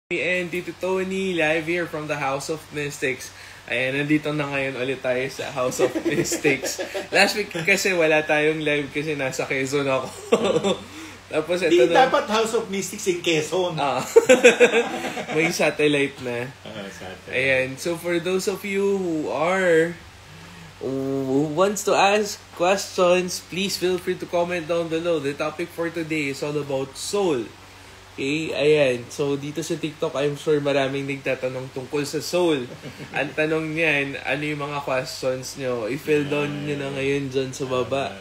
And Tito Tony live here from the House of Mystics. Ayan, nandito na ngayon ulit tayo sa House of Mystics. Last week kasi wala tayong live kasi nasa Quezon ako. Tapos ito na. Dapat House of Mystics in Quezon. May satellite na. Satellite. Ayan, so for those of you who wants to ask questions, please feel free to comment down below. The topic for today is all about soul. Okay, ayan. So, dito sa TikTok, I'm sure maraming nagtatanong tungkol sa soul. Ang tanong niyan, ano yung mga questions nyo? I-fill down nyo na ngayon dyan sa baba.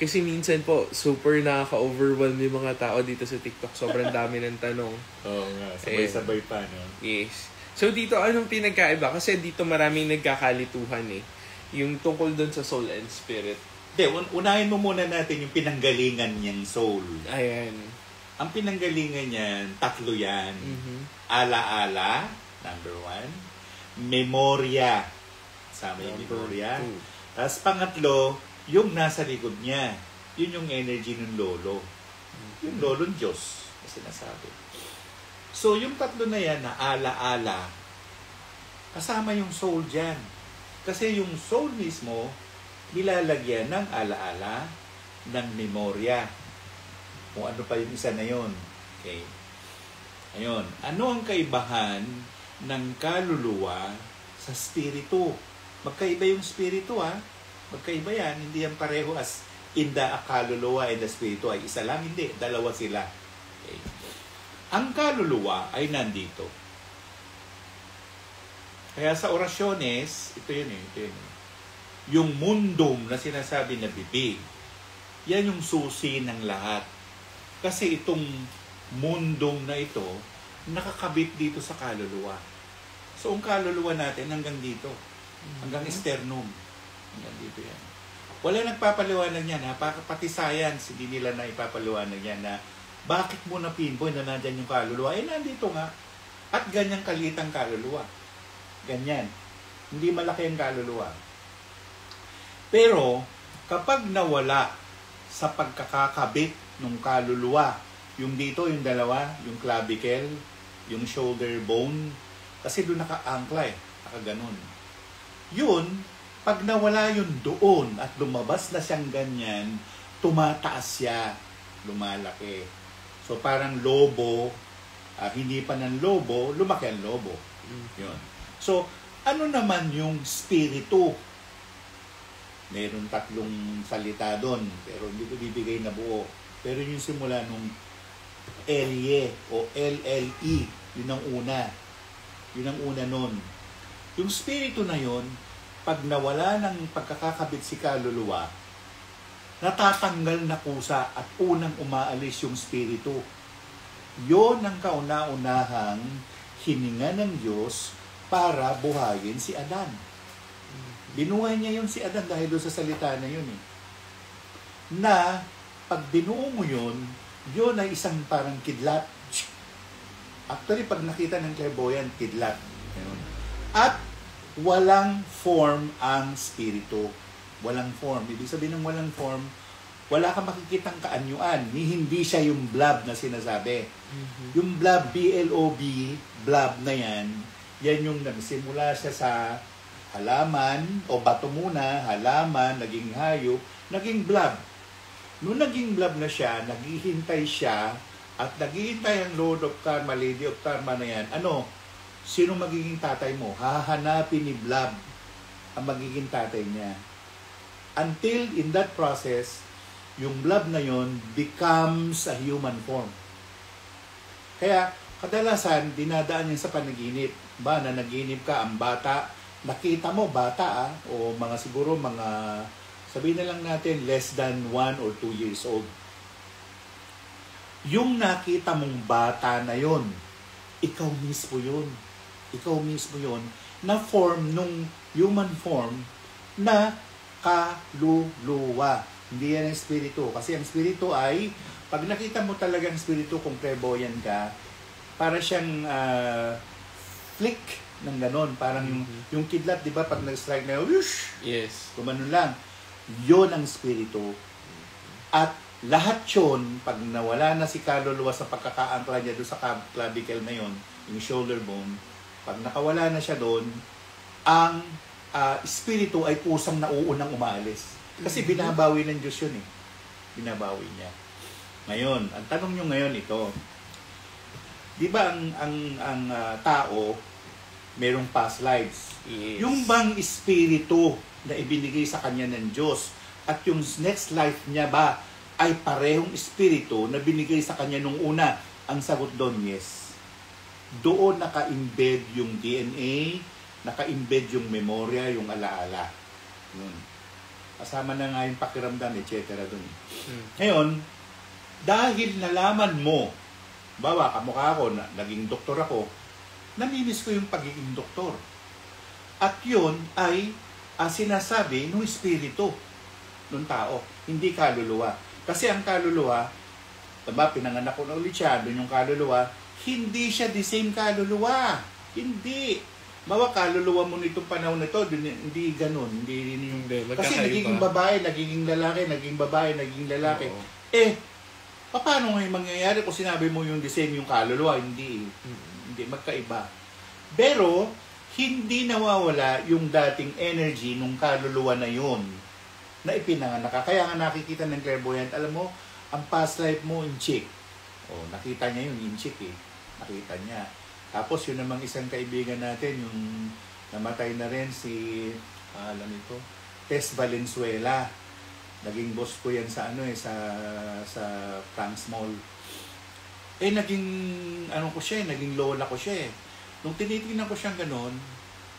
Kasi minsan po, super nakaka-overwhelm yung mga tao dito sa TikTok. Sobrang dami ng tanong. Oo nga, sabay-sabay pa, no? Yes. So, dito, anong pinagkaiba? Kasi dito maraming nagkakalituhan eh. Yung tungkol doon sa soul and spirit. Hindi, unahin mo muna natin yung pinanggalingan niyang soul. Ayan. Ang pinanggalingan niyan, tatlo yan. Mm-hmm. Ala-ala, number 1. Memorya. Sama yung memorya. Tapos pangatlo, yung nasa likod niya. Yun yung energy ng lolo. Yung lolo ng Diyos. Kasi nasabi. So, yung tatlo na yan na ala-ala, kasama yung soul dyan. Kasi yung soul mismo, nilalagyan ng ala-ala, ng memorya. Kung ano pa yung isa na yun. Okay. Ayun. Ano ang kaibahan ng kaluluwa sa spirito? Magkaiba yung spirito, ha? Magkaiba yan. Hindi yan pareho as in the kaluluwa and the spirito ay isa lang. Hindi. Dalawa sila. Okay. Ang kaluluwa ay nandito. Kaya sa orasyones, ito yun eh. Ito yun eh. Yung mundong na sinasabi na bibig, yan yung susi ng lahat. Kasi itong mundong na ito, nakakabit dito sa kaluluwa. So, ang kaluluwa natin hanggang dito. Hanggang sternum. Hanggang dito yan. Wala nagpapaliwanag yan, ha? Pati science, hindi nila na ipapaliwanag yan na bakit mo na pinpoint na nandyan yung kaluluwa? Eh, nandito nga. At ganyang kalitang kaluluwa. Ganyan. Hindi malaki ang kaluluwa. Pero, kapag nawala sa pagkakakabit nung kaluluwa, yung dito, yung dalawa, yung clavicle, yung shoulder bone, kasi doon naka-angkla eh, naka-ganon. Yun, pag nawala yun doon at lumabas na siyang ganyan, tumataas siya, lumalaki. So parang lobo, hindi pa ng lobo, lumaki ang lobo. Yun. So, ano naman yung spirito? Meron tatlong salita doon, pero hindi ko bibigay na buo. Pero yung simula nung LE o LLE, yun ang una. Yun ang una nun. Yung spirito na yun, pag nawala ng pagkakakabit si kaluluwa, natatanggal na kusa at unang umaalis yung spirito. Yun ang kauna-unahang hininga ng Diyos para buhayin si Adan. Binuhay niya yun si Adan dahil doon sa salita na yun eh. Na pag binuo mo yun, yun ay isang parang kidlat. Actually, pag nakita ng clairvoyant, kidlat. At walang form ang spirito. Walang form. Ibig sabihin ng walang form, wala kang makikitang kaanyuan. Hindi siya yung blob na sinasabi. Yung blob, B-L-O-B, blob na yan, yan yung nagsimula siya sa halaman, o bato muna, halaman, naging hayop, naging blob. Noong naging blob na siya, naghihintay siya, at naghihintay ang Lord of Karma, Lady of Karma na yan. Ano? Sino magiging tatay mo? Hahanapin ni blob ang magiging tatay niya. Until in that process, yung blob na yon becomes a human form. Kaya, kadalasan, dinadaan niya sa panaginip. Ba, na naginip ka, ang bata, nakita mo, bata o mga siguro, mga sabihin na lang natin, less than 1 or 2 years old. Yung nakita mong bata na yon, ikaw mismo yun. Ikaw mismo yun, na form nung human form na kaluluwa. Hindi yan ang spirito. Kasi ang spirito ay, pag nakita mo talagang spirito kung clairvoyant ka, para siyang flick ng ganon. Parang yung kidlat, di ba, pag nag-strike na, whoosh! Yes. Kumanon lang. Yun ang spirito. At lahat yun, pag nawala na si kaluluwa sa pagkakaangkla niya doon sa clavicle na yun, yung shoulder bone, pag nakawala na siya doon, ang espiritu ay kusang nauunang umaalis. Kasi binabawi ng Diyos yun eh. Binabawi niya. Ngayon, ang tanong nyo ngayon ito, di ba ang tao, merong past lives? Yes. Yung bang espiritu na ibinigay sa kanya ng Diyos at yung next life niya ba ay parehong espiritu na binigay sa kanya nung una? Ang sagot doon, yes. Doon naka-embed yung DNA, naka-embed yung memorya, yung alaala. Yun. Kasama na nga yung pakiramdam, etc. doon. Ngayon, dahil nalaman mo, bawa, kamukha ako, naging doktor ako, namimiss ko yung pagiging doktor. At yun ay sinasabi ng espiritu ng tao, hindi kaluluwa. Kasi ang kaluluwa, diba, pinanganak ko na ulit siya, doon yung kaluluwa, hindi siya the same kaluluwa. Hindi. Bawa kaluluwa mo nitong panahon na ito, hindi ganun. Hindi yung, kasi nagiging babae, nagiging lalaki, naging babae, nagiging lalaki. Oo. Paano ngayon mangyayari kung sinabi mo yung the same yung kaluluwa? Hindi. Hindi, magkaiba. Pero, hindi nawawala yung dating energy nung kaluluwa na yun na ipinanganak ka. Kaya nga nakikita ng clairvoyant, alam mo, ang past life mo in chick. Nakita niya yun, in chick eh. Nakita niya. Tapos yun namang isang kaibigan natin, yung namatay na rin si, alam ito, Tess Valenzuela. Naging boss ko yan sa sa Franks Mall. Naging ko siya, naging lola ko siya eh. Nung tinitingnan ko siyang ganun,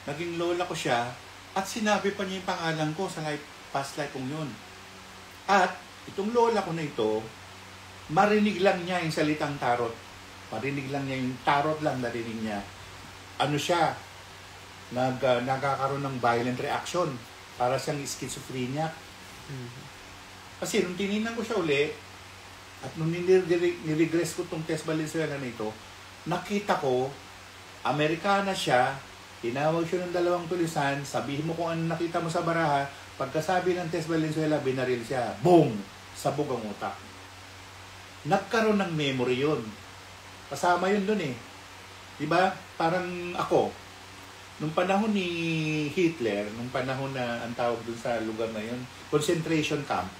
naging lola ko siya, at sinabi pa niya yung pangalan ko sa past life kong yun. At itong lola ko na ito, marinig lang niya yung salitang tarot. Marinig lang niya yung tarot lang, narinig niya. Ano siya? Nagkakaroon ng violent reaction. Para siyang schizophrenia. Kasi nung tinignan ko siya uli, at nung niregress ko itong Tess Valenzuela na ito, nakita ko, Amerikana siya, tinawag siya ng 2 tulisan, sabihin mo kung ano nakita mo sa baraha, pagkasabi ng Tess Valenzuela, binaril siya. Boom! Sabog ang utak. Nagkaroon ng memory yun. Kasama yun dun eh. Diba? Parang ako, nung panahon ni Hitler, nung panahon na ang tawag dun sa lugar na yun, concentration camp,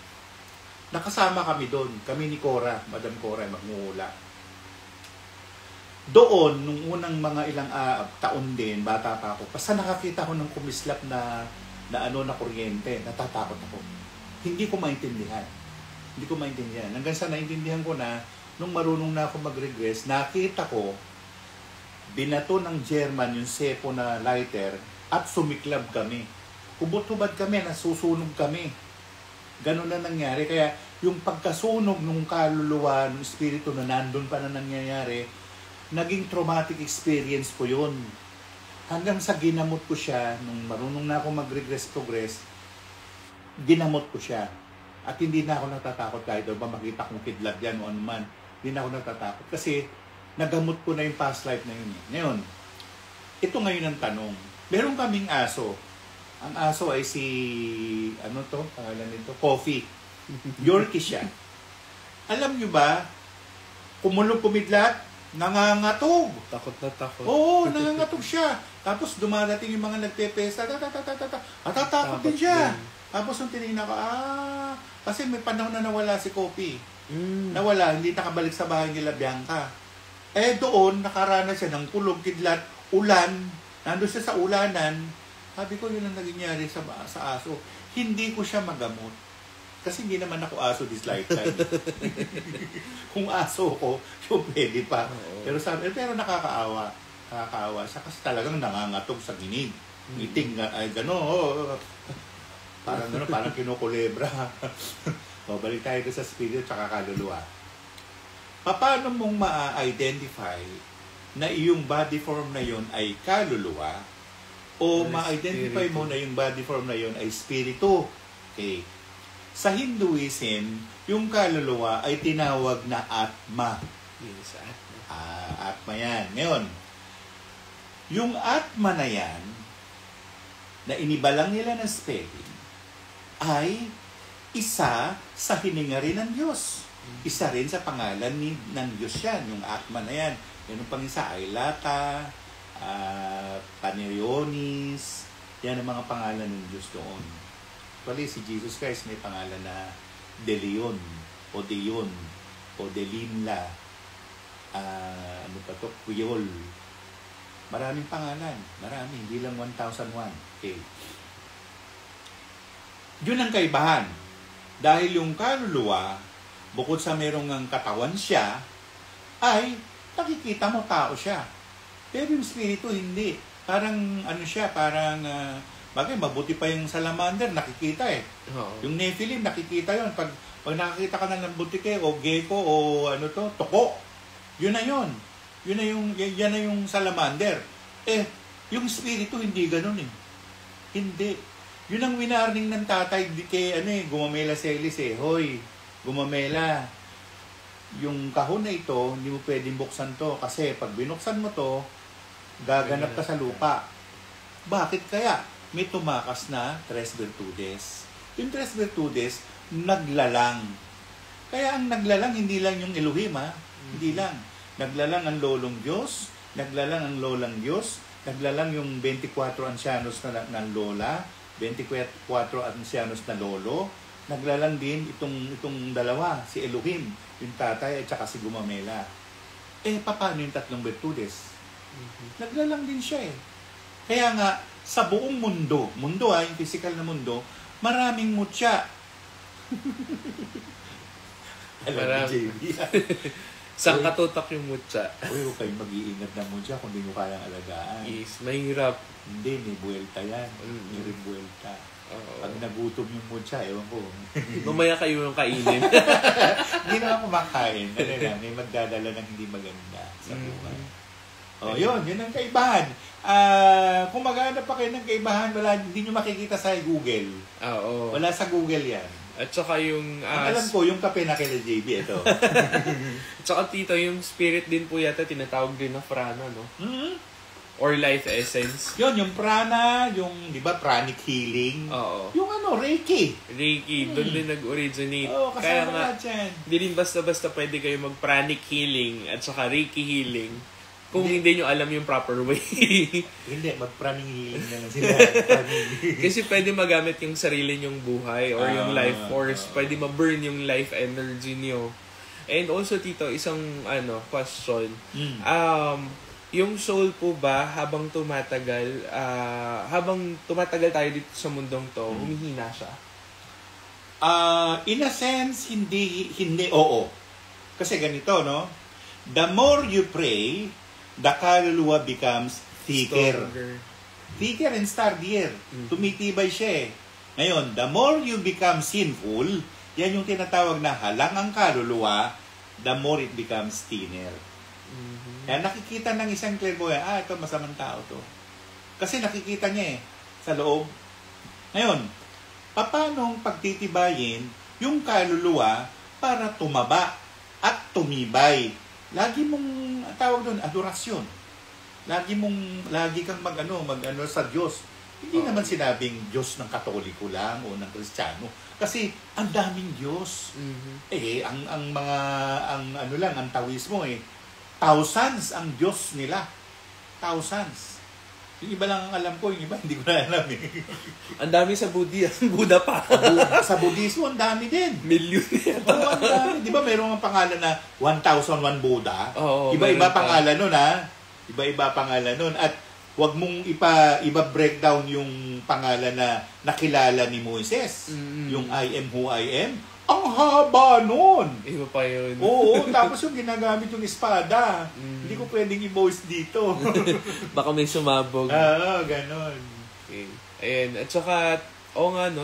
nakasama kami doon. Kami ni Cora, Madam Cora, magmumula. Doon, nung unang mga ilang taon din, bata pa ako, basta nakakita ko ng kumislap na kuryente, natatakot ako. Hindi ko maintindihan. Hanggang sa naintindihan ko na, nung marunong na ako mag-regress, nakita ko, binato ng German yung sepo na lighter at sumiklab kami. Hubot-hubad kami, nasusunog kami. Ganun na nangyari. Kaya yung pagkasunog ng kaluluwa, ng espiritu na nandun pa na nangyayari, naging traumatic experience ko yun. Hanggang sa ginamot ko siya, nung marunong na ako mag-regress-progress, ginamot ko siya. At hindi na ako natatakot kahit ba makita kong kidlat yan o anuman. Hindi na ako natatakot. Kasi nagamot ko na yung past life na yun. Ngayon, ito ngayon ang tanong. Meron kaming aso. Ang aso ay si, pangalan nito? Coffee. Yorkie siya. Alam nyo ba, kumidlat, nangangatog. Takot na takot. Oo, nangangatog siya. Tapos dumadating yung mga nagpepesa, atatakot din siya. Tapos nung tinignan ko, kasi may panahon na nawala si Coffee. Nawala, hindi nakabalik sa bahay nila Bianca. Doon, nakaranas siya ng kulog, kidlat, ulan, nandun siya sa ulanan. Sabi ko, yun ang nangyayari sa aso. Hindi ko siya magamot. Kasi hindi naman ako aso this lifetime. Kung aso ko, so pwede pa. Pero nakakaawa. Nakakaawa siya kasi talagang nangangatog sa ginig. Ngiting, gano'n. Parang kinukulebra. Balik tayo sa spirit at kaluluwa. Paano mong ma-identify na iyong body form na yon ay kaluluwa o ma-identify mo na yung body form na yon ay spirito? Okay. Sa Hinduism, yung kaluluwa ay tinawag na Atma. Yes, Atma. Atma yan. Ngayon, yung Atma na yan, na inibalang nila ng spelling, ay isa sa hininga rin ng Diyos. Isa rin sa pangalan ng Diyos yan, yung Atman na yan. Yan ang pangisa, Aylata, Panerionis, yan ang mga pangalan ng Diyos doon. Actually, si Jesus Christ may pangalan na De Leon, o Deon, o Delimla, ano pa to, Quyol. Maraming pangalan, marami, hindi lang 1,001. Okay. Yun ang kaibahan. Dahil yung kaluluwa, bukod sa merong ang katawan siya, ay nakikita mo tao siya. Pero yung spirito hindi. Parang ano siya, parang bagay mabuti pa yung salamander, nakikita eh. Oo. Yung Nephilim, nakikita yon. Pag nakakita ka na ng butike o gecko o ano to, toko. Yun na yun. Yan na yung salamander. Yung spirito hindi ganun eh. Hindi. Yun ang winarning ng tatay kay Gumamela Celis eh. Hoy, Gumamela, yung kahon na ito, hindi mo pwedeng buksan to. Kasi pag binuksan mo to, gaganap ka sa lupa. Bakit kaya? May tumakas na Tres Virtudes. Yung Tres Virtudes, naglalang. Kaya ang naglalang, hindi lang yung Elohim ha. Hindi lang. Naglalang ang lolong Diyos, naglalang ang lolang Diyos, naglalang yung 24 ancianos na lola, 24 ancianos na lolo, naglalang din itong dalawa, si Elohim, yung tatay at saka si Gumamela. Paano yung tatlong virtudes? Naglalang din siya eh. Kaya nga, sa buong mundo yung physical na mundo, maraming mutya. Alam ni JB. Saan katutak yung mutya? Uy, huwag kayong mag-iingat na mutya kung hindi nyo kayang alagaan. Is, mahirap. Hindi, may buwelta yan. May rin buwelta. Pag nagutom yung mutya, ewan ko. Mamaya kayo yung kainin. Hindi naman kumakain. May magdadala ng hindi maganda sa buhay. Yun ang kaibahan. Kung maghanap pa kayo ng kaibahan, hindi nyo makikita sa Google. Oo. Wala sa Google yan. At saka yung... alam ko, yung kape na kila JB, ito. At saka tito, yung spirit din po yata tinatawag din na prana, no? Mm-hmm. Or life essence. Yung prana, yung, di ba, pranic healing. Oo. Yung Reiki. Reiki, doon din nag-originate. Oo, Kaya kasama nga, dyan. hindi rin basta-basta pwede kayo mag-pranic healing at saka Reiki healing kung hindi nyo alam yung proper way. Hindi, mag-pranic healing na lang sila. Kasi pwede magamit yung sarili nyong buhay or yung life force. Pwede ma-burn yung life energy nyo. And also, tito, isang question. Yung soul po ba, habang tumatagal tayo dito sa mundong to, humihina siya? In a sense, hindi, oo. Kasi ganito, no? The more you pray, the kaluluwa becomes thicker. Stronger. Thicker and sturdier. Tumitibay siya eh. Ngayon, the more you become sinful, yan yung tinatawag na halang ang kaluluwa, the more it becomes thinner. Kaya nakikita ng isang clairvoyant, ito masamang tao to. Kasi nakikita niya eh, sa loob. Ngayon, paano pagtitibayin yung kaluluwa para tumaba at tumibay? Lagi mong tawag doon, adorasyon. Lagi kang mag sa Diyos. Hindi naman sinabing Diyos ng Katoliko lang o ng Kristiyano. Kasi ang daming Diyos. Ang Taoismo thousands ang Diyos nila. Thousands. Yung iba lang ang alam ko, yung iba hindi ko na alam eh. Ang dami sa Buddha pa. Sa Budismo, ang dami din. Milyon yan. Ang dami. Di ba mayroong ang pangalan na 1,001 Buddha? Oo, iba-iba pangalan nun ha. Iba-iba pangalan nun. At wag mong iba-breakdown yung pangalan na nakilala ni Moises. Yung I am who I am. Ang haba nun! Iba pa yun. Oo, tapos yung ginagamit yung espada. Hindi ko pwedeng i-voice dito. Baka may sumabog. Ganon. Okay. Ayan. At saka,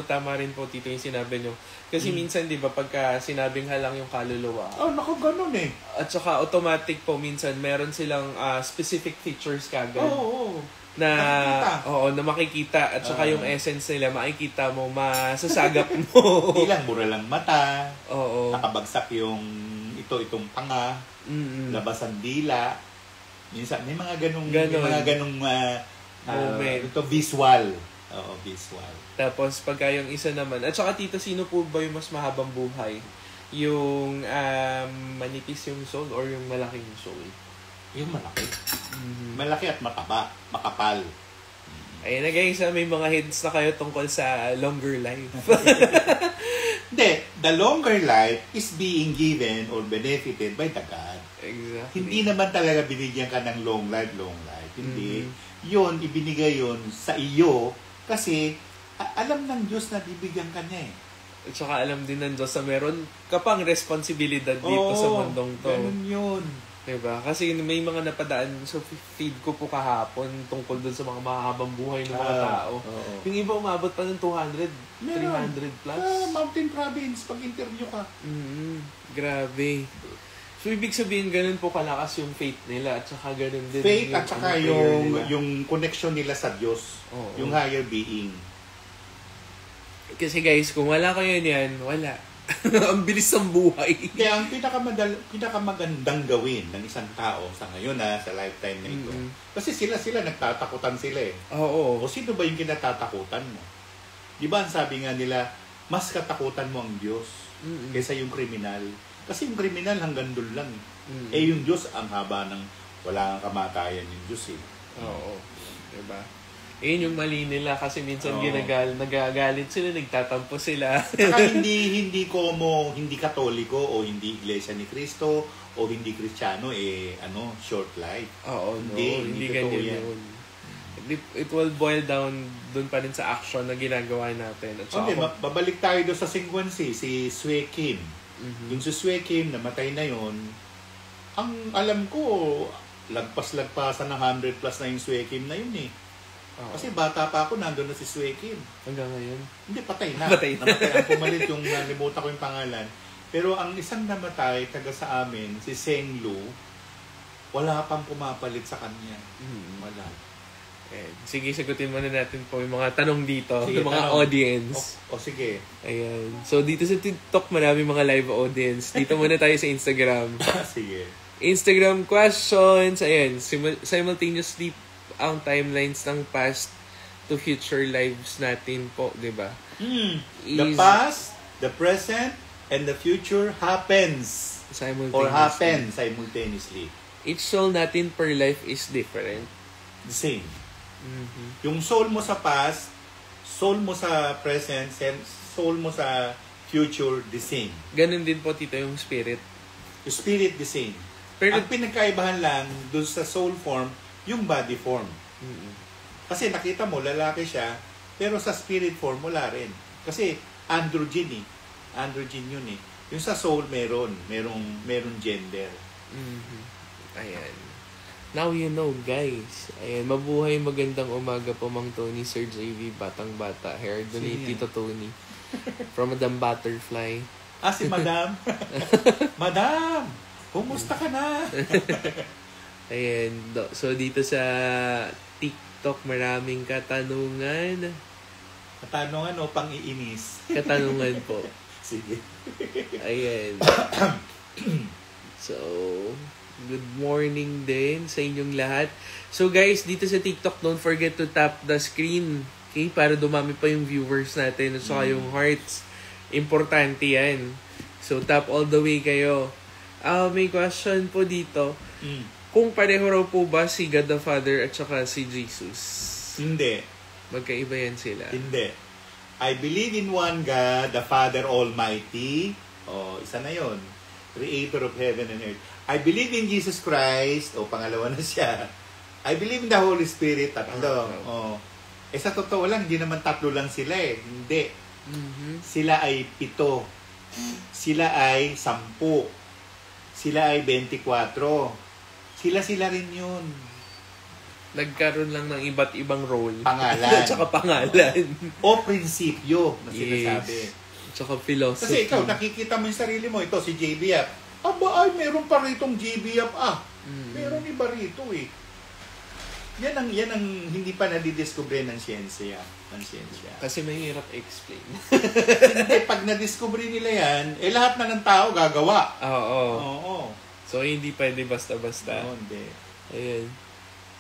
tama rin po, Tito, yung sinabi nyo. Kasi minsan, di ba, pagka sinabing halang yung kaluluwa. Ganon eh. At saka, automatic po, minsan, meron silang specific features kagad. Oo. Na makikita. At saka yung essence nila, makikita mo, masasagap mo. Hindi lang, mura lang mata. Oo. Nakabagsak itong panga. Labas ang dila. Minsan, may mga ganong moment. Visual. Oo, visual. Tapos pagka yung isa naman, at saka tito, sino po ba yung mas mahabang buhay? Yung manipis yung soul or yung malaking soul? Yung malaki. Malaki at mataba, makapal. Ayun na guys, may mga hints na kayo tungkol sa longer life. Hindi, the longer life is being given or benefited by the God. Exactly. Hindi naman talaga binigyan ka ng long life. Hindi. Yun, ibinigay yun sa iyo kasi alam ng Diyos na bibigyan ka niya eh. At saka alam din ng Diyos na meron ka pang responsibilidad dito sa mundong to. Ganun yun. Diba? Kasi may mga napadaan sa feed ko po kahapon tungkol dun sa mga mahabang buhay ng mga tao. Yung iba umabot pa ng 200, 300 plus. Mountain Province, pag-interview ka. Grabe. So, ibig sabihin, ganun po kalakas yung faith nila at saka ganun din. Faith at saka yung connection nila sa Diyos. Yung higher being. Kasi guys, kung wala kayo niyan, wala. Ang bilis ng buhay. Kaya ang pinakamagandang gawin ng isang tao sa ngayon sa lifetime na ito. Kasi sila nagtatakutan sila eh. Oo. O sino ba yung kinatatakutan mo? Di ba ang sabi nga nila, mas katakutan mo ang Diyos kaysa yung kriminal. Kasi yung kriminal hanggang doon lang. Eh yung Diyos ang haba ng wala kang kamatayan yung Diyos eh. Oo. Diba? Yun yung mali nila kasi minsan nagagalit sila, nagtatampo sila. Saka hindi katoliko o hindi iglesia ni Cristo o hindi Kristiyano short life. Oo, hindi ganyan yun. It will boil down dun pa rin sa action na ginagawa natin. At okay, babalik tayo doon sa sequence si Sue Kim. Yung si Sue Kim, namatay na yun. Ang alam ko, lagpas-lagpasan ng 100 plus na yung Sue Kim na yun eh. Kasi bata pa ako, nandun na si Sue Kim. Hanggang ngayon? Hindi, patay na. Namatay. Ang pumalit yung, nalimutan ko yung pangalan. Pero ang isang namatay, taga sa amin, si Seng Lu, wala pang pumapalit sa kanya. Wala. Sige, sagutin muna natin po yung mga tanong dito, sige, yung mga audience. Sige. Ayan. So, dito sa TikTok, marami mga live audience. Dito muna tayo sa Instagram. Sige. Instagram questions. Ayan. Simultaneously ang timelines ng past to future lives natin po, di ba? The past, the present, and the future happens. Or happen simultaneously. Each soul natin per life is different. The same. Yung soul mo sa past, soul mo sa present, soul mo sa future, the same. Ganun din po, tito, yung spirit. Yung spirit, the same. Pero ang pinagkaibahan lang doon sa soul form, yung body form. Kasi nakita mo, lalaki siya, pero sa spirit form, wala rin. Kasi androgyne yun eh. Yung sa soul, merong gender. Ayan. Now you know, guys. Ayan, mabuhay, magandang umaga po, Mang Tony, Sir JV, batang-bata, hair donate, Tito Tony. From Madam Butterfly. Si Madam. Madam, kumusta ka na? Ayan. So, dito sa TikTok, maraming katanungan. Katanungan o pang-iinis? Katanungan po. Sige. Ayan. So, good morning din sa inyong lahat. So, guys, dito sa TikTok, don't forget to tap the screen. Okay? Para dumami pa yung viewers natin at saka yung hearts. Importante yan. So, tap all the way kayo. May question po dito. Kung pareho raw po ba si God the Father at saka si Jesus? Hindi. Magkaiba yan sila? Hindi. I believe in one God, the Father Almighty. Isa na yon, Creator of heaven and earth. I believe in Jesus Christ. Pangalawa na siya. I believe in the Holy Spirit. Tatlo. Sa totoo lang, hindi naman tatlo lang sila eh. Hindi. Sila ay 7. Sila ay 10. Sila ay 24. Sila rin yun. Nagkaroon lang ng iba't ibang role. Pangalan. Tsaka pangalan. O prinsipyo na sinasabi. Tsaka philosophy. Kasi ikaw, nakikita mo yung sarili mo. Ito, si JBF. Meron pa ritong JBF. Meron iba rito eh. Yan ang hindi pa nadidiscover ng siyensya. Kasi mahirap explain. Hindi, pag nadiscover nila yan, lahat na ng tao gagawa. Oo. So, hindi pwede basta-basta. Hindi. Ayan.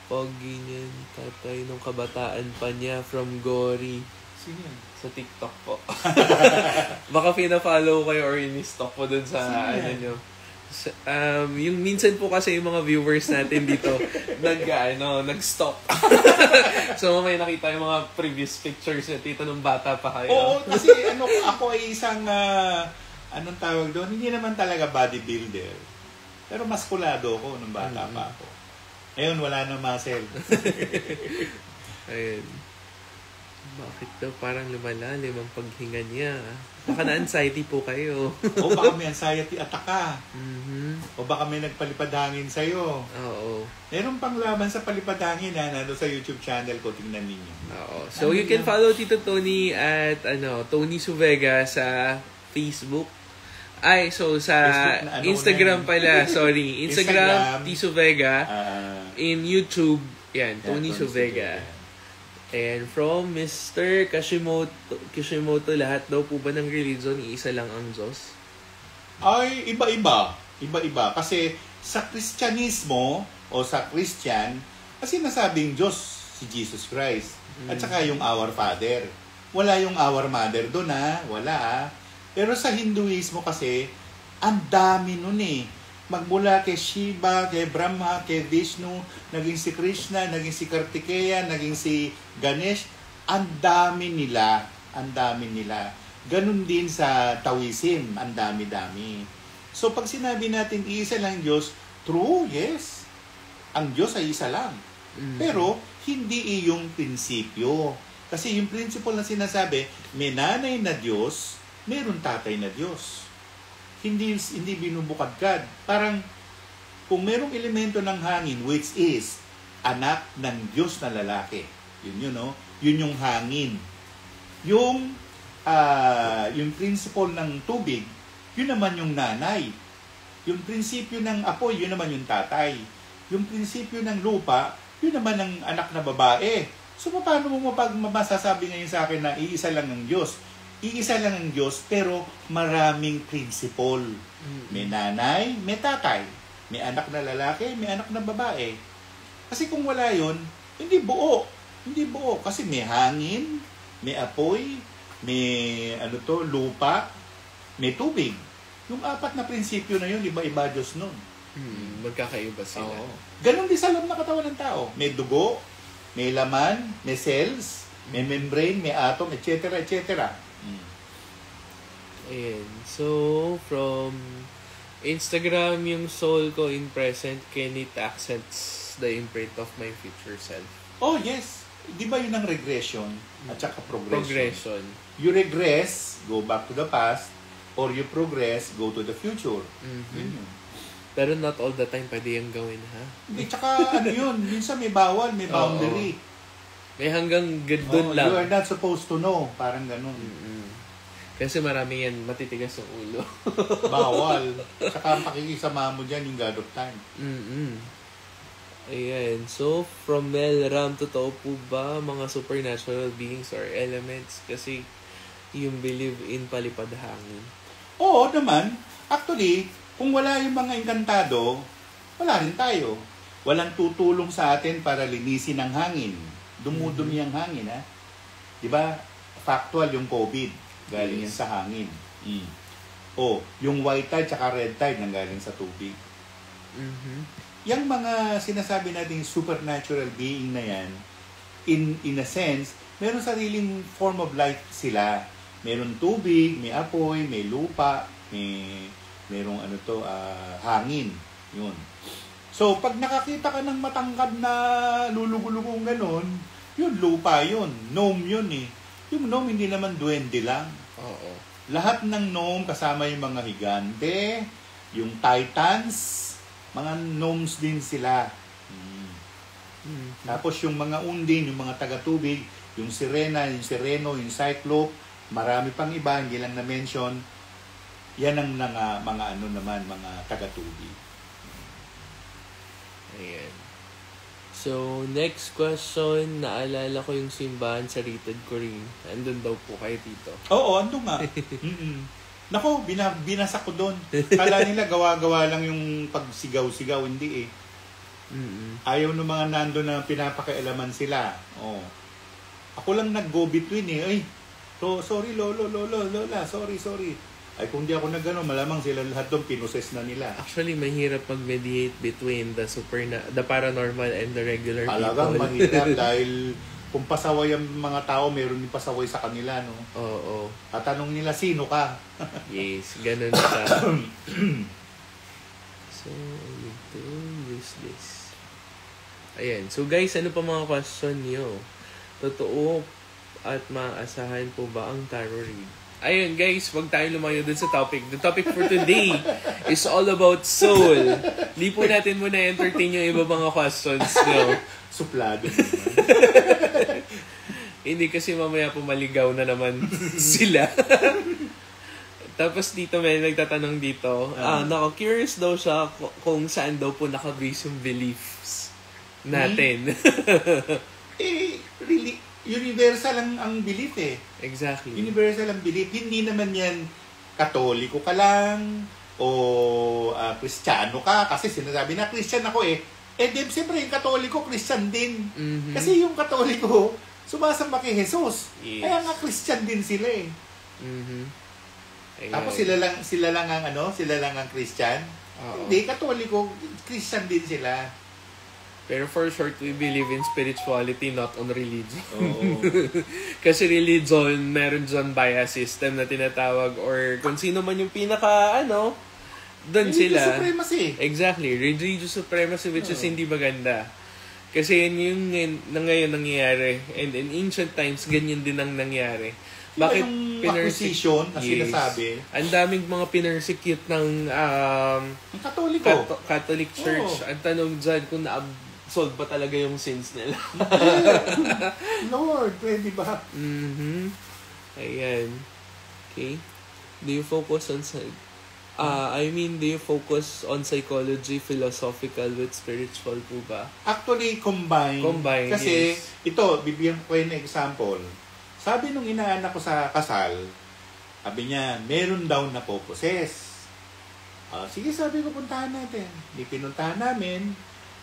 Pogi niyan, tatay nung kabataan pa niya from Gory. Sino yan? Sa TikTok po. Baka pina-follow kayo or in-stalk po dun sa ano nyo. Yung minsan po kasi yung mga viewers natin dito nag-stop. So may nakita yung mga previous pictures niya dito nung bata pa kayo. Oo, kasi ako ay isang anong tawag doon, hindi naman talaga bodybuilder. Pero maskulado ako nung bata pa ako. Ngayon wala na muscle. Ayun. Bakit daw parang lumalalim ang paghinga niya? Baka na-anxiety po kayo. O baka may anxiety attack ka. Mm-hmm. O baka may nagpalipad hangin sa'yo. Oo. Meron pang laban sa palipad hangin nando sa YouTube channel ko, tingnan ninyo. Oo. So you can follow Tito Tony at Tony Suvega sa Facebook. Ay, so sa Instagram pala. Sorry. Instagram, T. Suvega. In YouTube, yan, Tony Suvega. And from Mr. Kishimoto, lahat daw po ba ng religion, iisa lang ang Diyos? Ay, iba-iba. Iba-iba. Kasi sa Kristyanismo o sa Christian, kasi nasabing Diyos si Jesus Christ. At saka yung Our Father. Wala yung Our Mother doon wala Pero sa Hinduismo kasi, ang dami nun Magmula kay Shiva, kay Brahma, kay Vishnu, naging si Krishna, naging si Kartikeya, naging si Ganesh. Ang dami nila. Ganun din sa Taoism, ang dami-dami. So pag sinabi natin iisa lang Diyos, true, yes. Ang Diyos ay isa lang. Pero hindi iyong prinsipyo. Kasi yung principle na sinasabi, may nanay na Diyos, meron tatay na Diyos. Hindi binubukadkad. Parang kung merong elemento ng hangin which is anak ng Diyos na lalaki. Yun yung hangin. Yung principle ng tubig, yun naman yung nanay. Yung prinsipyo ng apoy, yun naman yung tatay. Yung prinsipyo ng lupa, yun naman ang anak na babae. So paano mo masasabi ngayon sa akin na iisa lang ang Diyos? Iisa lang ang Diyos, pero maraming principle. May nanay, may tatay. May anak na lalaki, may anak na babae. Kasi kung wala yun, hindi buo. Hindi buo. Kasi may hangin, may apoy, may lupa, may tubig. Yung apat na prinsipyo na yun, iba-iba Diyos nun. Magkakaiba sila. Oo. Ganon din sa loob na katawan ng tao. May dugo, may laman, may cells, may membrane, may atom, etc. Ayan. So, from Instagram, yung soul ko in present, can it accents the imprint of my future self? Oh, yes. Di ba yun ang regression at saka progression? Progression. You regress, go back to the past, or you progress, go to the future. Pero not all the time pwede yung gawin, ha? Hindi, tsaka yun, minsan may bawal, may boundary. May hanggang doon lang. You are not supposed to know, parang ganun. Kasi marami yan, matitigas yung ulo. Bawal. Tsaka ang pakikisama mo dyan yung God of Time. Ayan. So, from Mel Ram, totoo po ba mga supernatural beings or elements? Kasi yung believe in palipad hangin. Oo naman. Actually, kung wala yung mga engkantado, wala rin tayo. Walang tutulong sa atin para linisin ang hangin. Dumudumi ang hangin, Diba? Factual yung COVID. Galing yan sa hangin. Yung white tide tsaka red tide nanggaling sa tubig. Yung mga sinasabi nating supernatural being na yan, in a sense, meron sariling form of life sila. Meron tubig, may apoy, may lupa, merong hangin. Yun. So, pag nakakita ka ng matangkad na lulugulugong ganon, yun, lupa yun. Gnome yun Yung gnome hindi naman duwende lang. Oo. Lahat ng gnome kasama yung mga higante, yung titans, mga gnomes din sila. Tapos yung mga undin, yung mga taga-tubig, yung sirena, yung sireno, yung cyclope, marami pang iba, hindi lang na-mention. Yan ang mga taga-tubig. Ayan. So, next question, naalala ko yung simbahan sa Rated Corinne. Andun daw po kayo dito. Oo, andun nga. Nako, binasa ko doon. Kala nila gawa-gawa lang yung pagsigaw-sigaw, hindi Ayaw ng mga nando na pinapakialaman sila. Oh. Ako lang nag-go-between eh. Ay, sorry lolo, lola, sorry. Ay kung di ako nag-ano, malamang sila lahat doon pinoses na nila. Actually, mahirap mag-mediate between the paranormal and the regular Talagang people. mahirap dahil kung pasaway ang mga tao, meron din pasaway sa kanila, no? Oo. Tatanong nila, sino ka? Yes, ganun siya. So, I need to use this. Ayan. So, guys, ano pa mga question niyo? Totoo at maaasahan po ba ang tarot read? Ayun, guys, wag tayo lumayo dun sa topic. The topic for today is all about soul. Di po natin muna entertain yung iba mga questions niyo. Suplado. Hindi kasi mamaya pumaligaw na naman sila. Tapos dito may nagtatanong dito. Curious daw siya kung saan daw po nakabase yung beliefs natin. Really, universal ang belief eh. Exactly. Universal ang belief. Hindi naman yan Katoliko ka lang o Kristiyano ka. Kasi sinasabi na Christian ako eh. Siyempre yung Katoliko, Christian din. Mm-hmm. Kasi yung Katoliko, sumasamba kay Jesus. Yes. Kaya nga Christian din sila eh. Mm-hmm. Tapos sila lang ang Christian. Oo. Hindi, Katoliko, Christian din sila. Pero for short, we believe in spirituality, not on religion. Oo. Kasi religion, meron dyan bias system na tinatawag or kung sino man yung pinaka, doon sila. Religious supremacy. Exactly. Religious supremacy which is hindi maganda. Kasi yan yung ngayon nangyayari. And in ancient times, ganyan din ang nangyari. Bakit yung acquisition na sinasabi? Ang daming mga pinersecute ng Katoliko. Catholic Church. Ang tanong dyan kung na-absolve ba talaga yung sins nila. Lord, pwede ba? Ayan. Okay. Do you focus on do you focus on psychology, philosophical with spiritual po ba? Actually, combine. Kasi, ito, bibigyan ko kayo ng example. Sabi nung inaanak ko sa kasal, sabi niya, meron daw na po-possess. Sige, sabi ko, puntahan natin. Di pinuntahan namin.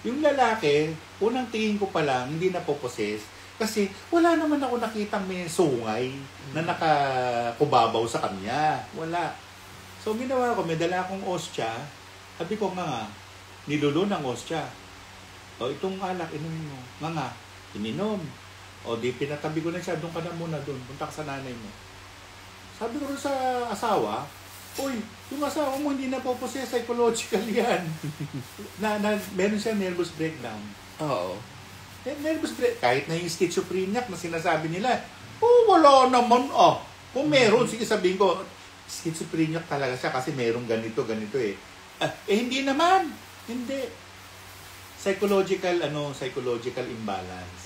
Yung lalaki, unang tingin ko pa lang, hindi na po-possess. Kasi wala naman ako nakitang may sungay na nakakubabaw sa kanya. Wala. So, ginawa ko, may dala akong ostya. Sabi ko, nga, nilulo ng ostya. Itong alak, inumin mo. Nga, ininom. Di pinatabi ko na siya, doon ka na muna doon. Punta ka sa nanay mo. Sabi ko rin sa asawa, yung asawa mo hindi na po psychological yan. Meron siya nervous breakdown. Oo. Nervous breakdown. Kahit na yung schizophrenic na sinasabi nila, wala naman Kung meron, sige sabihin ko, schizophrenic talaga siya kasi merong ganito eh. Hindi naman. Hindi. Psychological imbalance.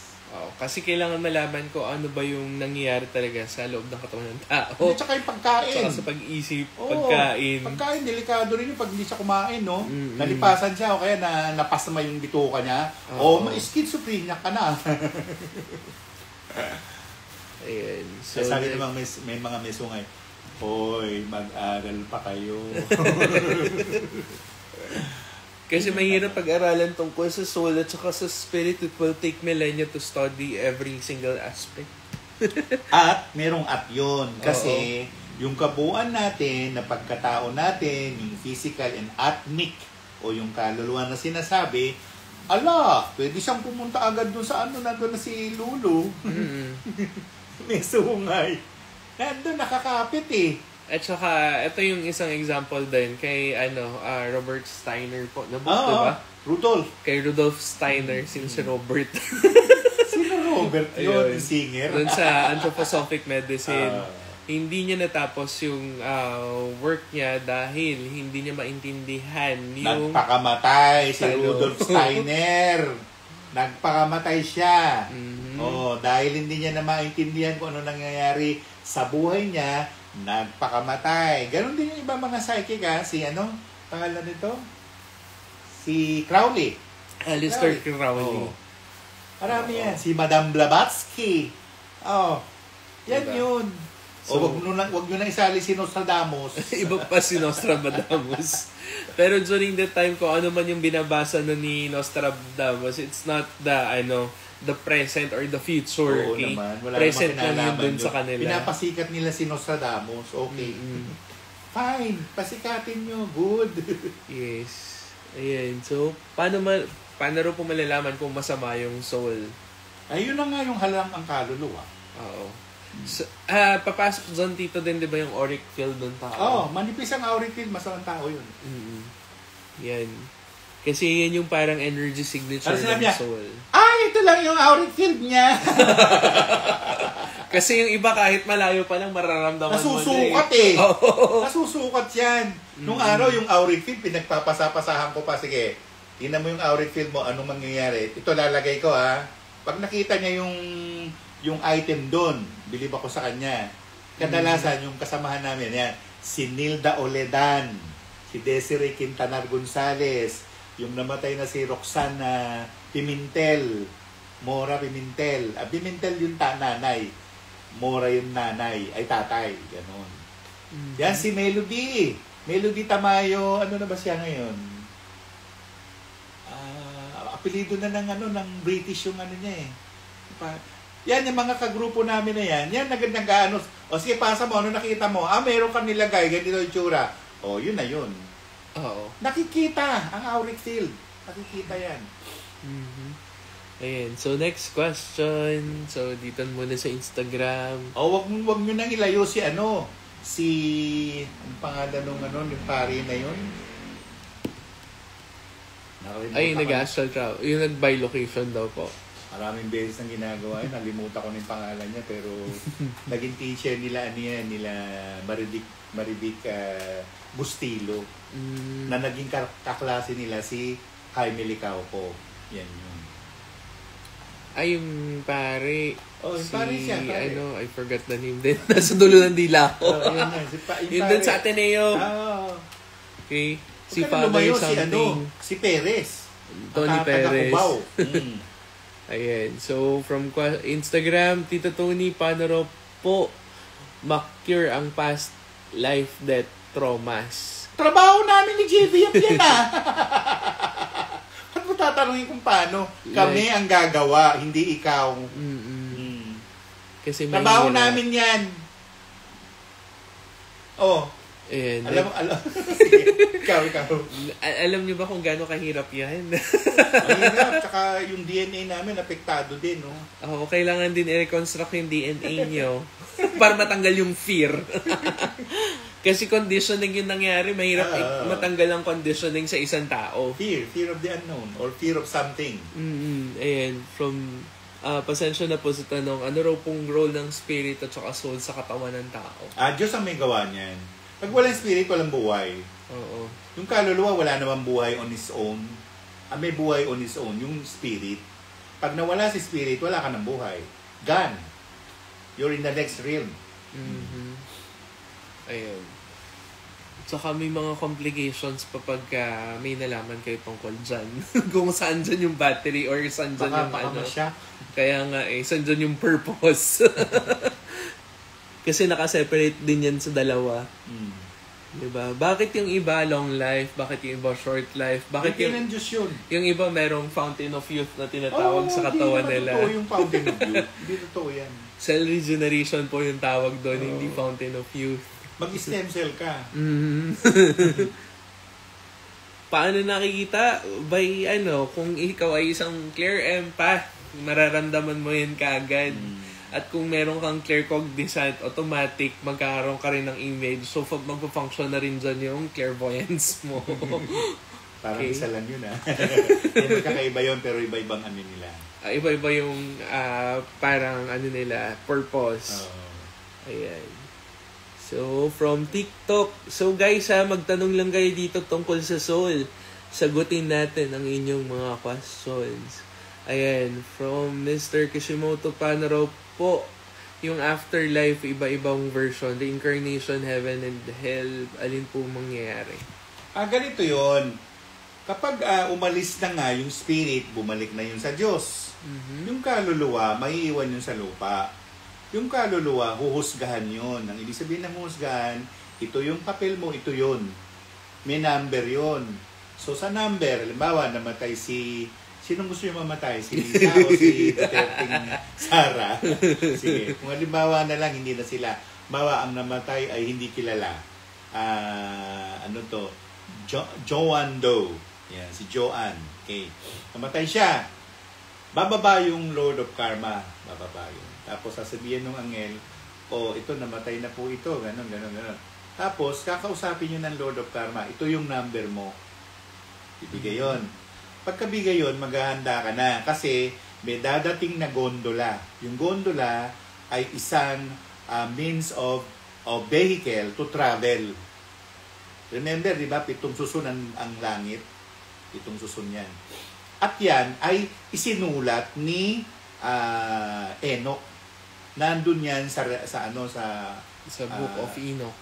Kasi kailangan malaman ko ano ba yung nangyayari talaga sa loob ng katawan ng tao. At saka yung pagkain. Saka sa pag-isip, pagkain. Pagkain, delikado rin yung pag hindi siya kumain, no? Nalipasan siya o kaya napasma yung bituka niya. Schizophrenia ka na. Ayan. So, sabi naman may mga mesungay, hoy, mag-aral pa kayo. Kasi mahirap pag-aralan tungkol sa soul at saka sa spirit. It will take millennia to study every single aspect. At merong yun. Kasi yung kabuuan natin, na pagkatao natin, yung physical and atmic, o yung kaluluwa na sinasabi, pwede siyang pumunta agad dun sa nandun na si Lulu. May sungay. Nandun, nakakapit eh. At saka, ito yung isang example din kay Robert Steiner po. Nabuto ba? Rudolph. Kay Rudolph Steiner, si Robert. Sino Robert yun? Yung singer? Doon sa anthroposophic medicine. Hindi niya natapos yung work niya dahil hindi niya maintindihan yung... Nagpakamatay si Rudolph Steiner. Nagpakamatay siya. Dahil hindi niya na maintindihan kung ano nangyayari sa buhay niya, nagpakamatay. Ganon din yung ibang mga psychic si pangalan nito? Si Crowley. Aleister Crowley. Marami yan. Si Madame Blavatsky. Yan diba? yun. So, wag nyo na isali si Nostradamus. Iba pa si Nostradamus. Pero during the time ko, ano man yung binabasa no ni Nostradamus, it's not the present or the future. Oo Okay? naman. Wala Present lang yun namang dun sa kanila. Pinapasikat nila si Nostradamus. Okay. Fine. Pasikatin nyo. Good. Yes. Ayan. So, paano rin po malalaman kung masama yung soul? Ayun na nga yung halang ang kaluluwa. Oo. So, papasok doon dito din, di ba, yung auric field ng tao? Oo, manipis ang auric field, masamang tao yun. Yan. Kasi yan yung parang energy signature ng soul. Ito lang yung auric field niya. Kasi yung iba kahit malayo pa lang mararamdaman nasusukat mo. Oh. Nasusukat yan. Nung araw yung auric field, pinagpapasapasahan ko pa. Sige, tingnan mo yung auric field mo, anong mangyayari. Ito lalagay ko Pag nakita niya yung item doon, bilib ako sa kanya. Kadalasan, yung kasamahan namin, yan, si Nilda Oledan, si Desiree Quintanar Gonzales, yung namatay na si Roxana Pimentel, Mora Pimentel. Pimentel yung nanay. Mora yung nanay, ay tatay. Ganon. Yan, si Melody. Melody Tamayo, ano na ba siya ngayon? Apelido na ng British yung niya eh. Yan, yung mga kagrupo namin na yan nag-ano, sige, pasa mo, ano nakita mo? Meron kang nilagay, ganito yung tsura. Yun na yun. Oo. Nakikita ang auric field. Nakikita yan. Ayan. So, next question. So, dito muna sa Instagram. Wag nyo nang ilayo si ang pangalan yung pari na yun. Ay, nag-astral travel. Yung nag-by location daw po. Maraming beses nang ginagawa yun. Nalimutan ko na yung pangalan niya. Pero naging teacher nila Marivic Bustilo. Na naging kaklase nila si Jaime Licauco. Yan yun. Ay, yung pare. Yung pare siya. Pare. I forgot the name din. Nasa dulo ng dila ko. Yun yun dun sa Ateneo. Okay. Si Father something. Si Perez. Tony Perez. Ayan. So, from Instagram, Tito Tony, paano raw po ma-cure ang past life death traumas? Trabaho namin ni JB yan At mo tatanungin kung paano? Kami ang gagawa, hindi ikaw. Kasi trabaho namin yan. Ayan. Alam. Ikaw. Alam niyo ba kung gaano kahirap yan? Mahirap. Tsaka yung DNA namin, apektado din, no? Kailangan din i-reconstruct yung DNA niyo para matanggal yung fear. Kasi conditioning yung nangyari, mahirap matanggal ang conditioning sa isang tao. Fear of the unknown or fear of something. Ayan, from pasensya na po sa tanong, ano raw pong role ng spirit at saka soul sa katawan ng tao? Diyos ang may gawa niyan. Pag walang spirit, walang buhay. Oo. Yung kaluluwa, wala namang buhay on his own. May buhay on his own, yung spirit. Pag nawala si spirit, wala ka ng buhay. Gone. You're in the next realm. Ayun. Saka may mga complications pa pagka may nalaman kayo tungkol dyan. Kung saan dyan yung battery or saan dyan yung Kaya nga saan dyan yung purpose. Kasi naka-separate din yan sa dalawa. Diba? Bakit yung iba long life? Bakit yung iba short life? Bakit yung Diyos yun? Yung iba merong fountain of youth na tinatawag sa katawan nila? Hindi totoo yung fountain of youth. Hindi totoo yan. Cell regeneration po yung tawag doon, hindi fountain of youth. Mag-stem cell ka. Paano nakikita? By kung ikaw ay isang clear empath, mararamdaman mo yan kaagad. At kung meron kang claircognizant, automatic, magkakaroon ka rin ng image. So, magpa-function na rin dyan yung clairvoyance mo. Parang isa lang yun, Hindi magkakaiba yun, pero iba-ibang nila. Iba-iba yung parang nila, purpose. Ayan. So, from TikTok. So, guys, magtanong lang kayo dito tungkol sa soul. Sagutin natin ang inyong mga questions. Ayan. From Mr. Kishimoto, paano raw po yung afterlife, iba-ibang version, reincarnation, heaven and hell, alin po mangyayari? Ganito yon. Kapag umalis na nga yung spirit, bumalik na yun sa Diyos. Yung kaluluwa, maiiwan yun sa lupa. Yung kaluluwa, huhusgahan yun. Ang ibig sabihin ng huhusgahan, ito yung papel mo, ito yun. May number yun. So sa number, halimbawa, namatay si... Sinong gusto yung mamatay? Si Lisa o si Duterte Sara? Sige. Kung halimbawa na lang, hindi na sila. Bawa ang namatay ay hindi kilala. Joanne Doe. Yan, si Joanne. Okay. Namatay siya. Bababa yung Lord of Karma. Bababa yun. Tapos sasabihin ng angel, ito, namatay na po ito. Ganon. Tapos, kakausapin nyo ng Lord of Karma. Ito yung number mo. Ibigay yun. Pagkabigay yun, maghahanda ka na. Kasi, may dadating na gondola. Yung gondola ay isang means of vehicle to travel. Remember, di ba, 7 susun ang langit. 7 susun yan. At yan ay isinulat ni Enoch. Nandun yan sa Book of Enoch.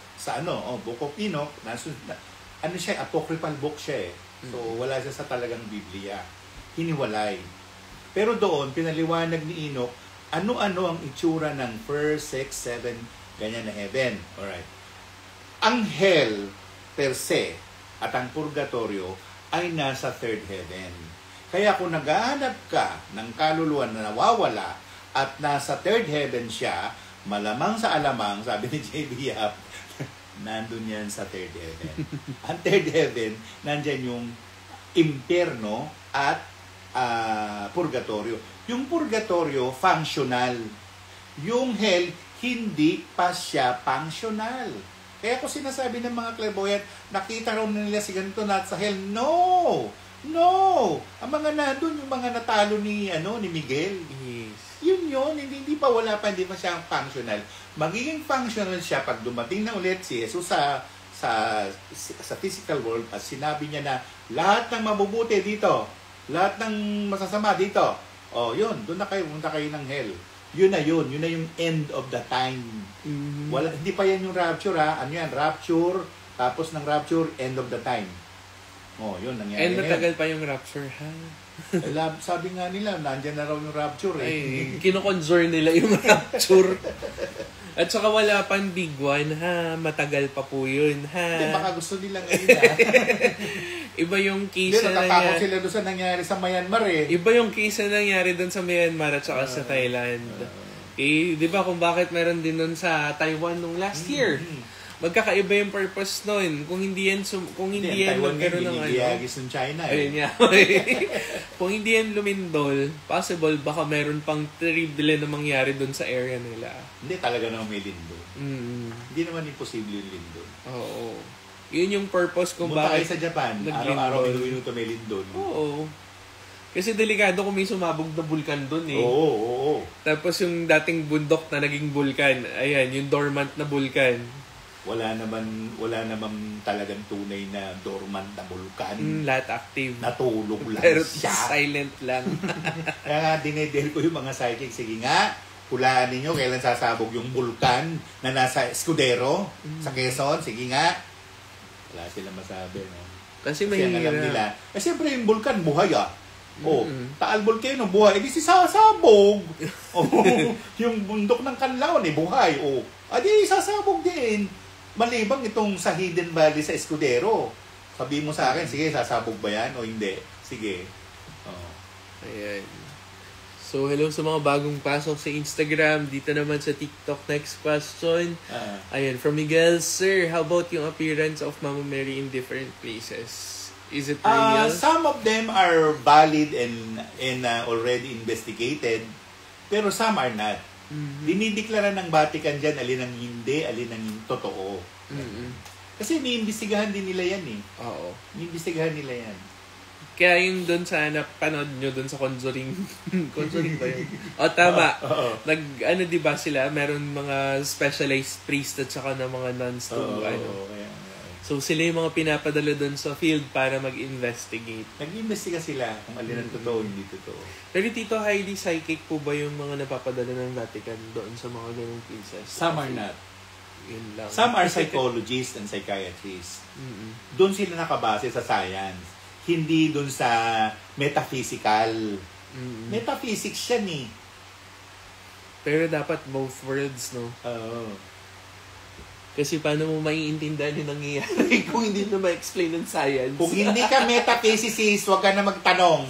Book of Enoch. Siya, apocryphal book siya eh. So, wala siya sa talagang Biblia. Hiniwalay. Pero doon, pinaliwanag ni Enoch, ano-ano ang itsura ng 1st, 6th, 7, ganyan na heaven. Alright. Ang hell, per se, at ang purgatorio, ay nasa 3rd heaven. Kaya kung naghahanap ka ng kaluluwa na nawawala, at nasa 3rd heaven siya, malamang sa alamang, sabi ni J.B. Yap, nandun yan sa 3rd heaven. Ang 3rd heaven, nandyan yung impyerno at purgatorio. Yung purgatorio, functional. Yung hell, hindi pa siya functional. Kaya ko sinasabi ng mga clairvoyant, nakita raw nila si ganito na sa hell. No! Ang mga nandun, yung mga natalo ni Miguel. Yes. Yun, hindi pa siya functional. Magiging functional siya pag dumating na ulit si Jesus sa physical world at sinabi niya na lahat ng mabubuti dito, lahat ng masasama dito, yun, doon na kayo, punta kayo ng hell. Yun na yung end of the time. Mm-hmm. Hindi pa yan yung rapture ha. Ano yan? Rapture, tapos ng rapture, end of the time. Yun, nangyari. And matagal pa yung rapture, ha? Sabi nga nila, nandyan na raw yung rapture eh. Ay, kinoconjure nila yung rapture. At saka wala pang big one, ha? Matagal pa po yun, ha? Hindi, baka gusto nila ngayon, ha? Iba yung case na natatakot sila doon sa nangyari sa Myanmar eh. Iba yung case na nangyari doon sa Myanmar at saka sa Thailand. Di ba kung bakit meron din doon sa Taiwan nung last year? Magkakaiba yung purpose nun. Kung hindi yan magkaroon ng Giyagis ng China eh. Ayun nga. Kung hindi yan lumindol, possible baka meron pang terrible na mangyari doon sa area nila. Hindi talaga naman may lindol. Hindi naman imposible yung lindol. Oo. Yun yung purpose kung bakit bakit sa Japan, araw-araw minuto may lindol. Oo. Kasi delikado kung may sumabog na bulkan doon eh. Oo. Tapos yung dating bundok na naging bulkan, ayan, yung dormant na bulkan. Wala naman talagang tunay na dormant na bulkan. Lahat active. Natulog lang pero siya. Silent lang. Kaya nga, dinedel ko yung mga psychic. Sige nga, hulaan ninyo kailan sasabog yung bulkan na nasa Escudero, sa Quezon. Sige nga. Wala silang masabi. No? Kasi ang alam nila. Siyempre yung bulkan, buhay ah. Taal Volcano, buhay. Di si sasabog. Yung bundok ng Canlaon, buhay. Di sasabog din. Malibang itong sa Hidden Valley sa Escudero. Sabihin mo sa akin, sige, sasabog ba yan o hindi? Sige. Ayan. So, hello sa mga bagong pasok sa Instagram. Dito naman sa TikTok. Next question. Ayan, from Miguel. Sir, how about yung appearance of Mama Mary in different places? Is it real? Some of them are valid and already investigated. Pero some are not. Dinideklara ng Vatican dyan alin ang hindi, alin ang totoo. Kasi iniimbestigahan din nila yan eh. Oo. Iniimbestigahan nila yan. Kaya yung doon sa napanood nyo doon sa Conjuring. Conjuring ba yun? Tama. Diba sila? Meron mga specialized priest at saka na mga nuns to. So sila yung mga pinapadala doon sa field para mag-investigate. Nag-iimbestiga sila kung alin ang totoo, hindi totoo. Pero Tito, highly psychic po ba yung mga napapadala ng Vatican doon sa mga ganung cases? Some are not. Yun lang. Some are psychologists and psychiatrists. Doon sila nakabase sa science. Hindi doon sa metaphysical. Metaphysics siya ni. Pero dapat both worlds, no? Oo. Kasi paano mo maiintindihan yung nangyayari kung hindi mo ma-explain ng science? Kung hindi ka metaphysicist, huwag ka na magtanong.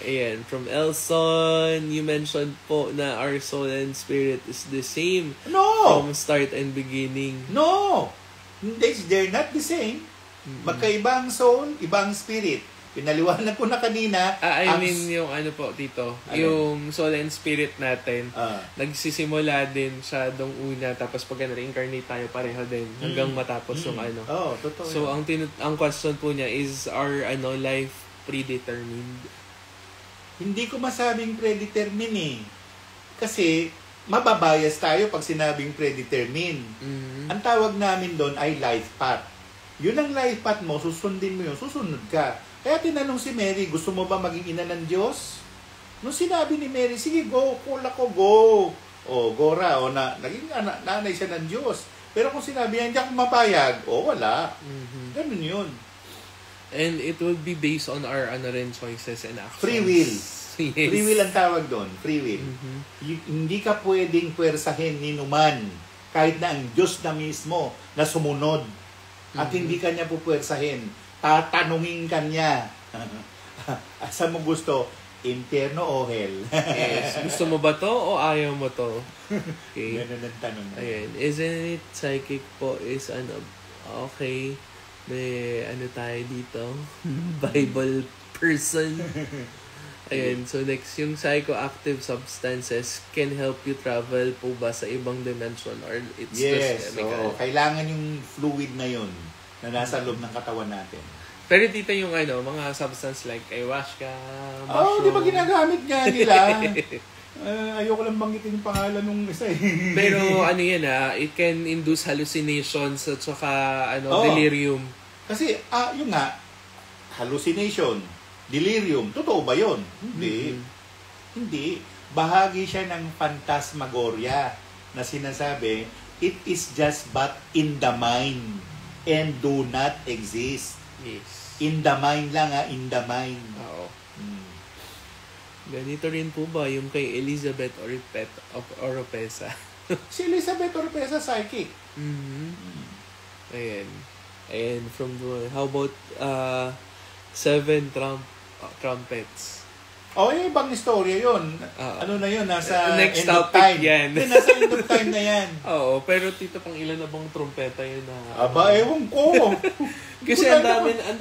Ayan, from Elson, you mentioned po na our soul and spirit is the same No! from start and beginning. No! They're not the same. Magkaiba ang soul, iba ang spirit. Pinaliwanag ko na kanina. I mean, yung ano po, Tito, yung soul and spirit natin, nagsisimula din siya dong una, tapos pag na-reincarnate tayo, pareho din, hanggang matapos yung ano. Oh, totoo. So, ang question po niya is, our life predetermined? Hindi ko masabing predetermined eh. Kasi, mababayas tayo pag sinabing predetermined. Ang tawag namin doon ay life path. Yun ang life path mo, susundin mo yun, susunod ka. Kaya tinanong si Mary, gusto mo ba maging ina ng Diyos? Nung sinabi ni Mary, sige, go, kula ko, go. O, gora, o naging nanay siya ng Diyos. Pero kung sinabi niya, hindi ako mapayag, o, wala. Ganun yun. And it will be based on our choices and actions. Free will. Yes. Free will ang tawag doon, free will. Hindi ka pwedeng pwersahin ni numan, kahit na ang Diyos na mismo na sumunod. At hindi ka niya pupwersahin. Tatanungin ka niya. Asa mo gusto? Impyerno o hell? Yes. Gusto mo ba to o ayaw mo to? Okay. Ganun ang tanong. Ayan. Isn't it psychic po is okay. May tayo dito? Bible person. Ayan. So next, yung psychoactive substances can help you travel po ba sa ibang dimension or it's just chemical? Yes. Kailangan yung fluid na yun na nasa loob ng katawan natin. Pero dito yung mga substance like ayahuasca, mushroom. Di ba ginagamit nga nila? Ayoko lang banggitin yung pangalan nung isa eh. Pero yan it can induce hallucinations at saka delirium. Kasi yung nga, hallucination, delirium, totoo ba yun? Hindi. Hindi. Bahagi siya ng phantasmagoria na sinasabi, it is just but in the mind and do not exist. Yes. In the mind lang in the mind. Oo. Ganito rin po ba yung kay Elizabeth Oropesa? Si Elizabeth Oropesa, psychic. Ayan. And from how about 7 trumpets? Ibang istorya yun. Ano na yun? Nasa next end of topic time. yan. Nasa end of time na yan. Oo, pero tito, pang ilan na bang trumpeta yun na... Ewan ko. Kasi ang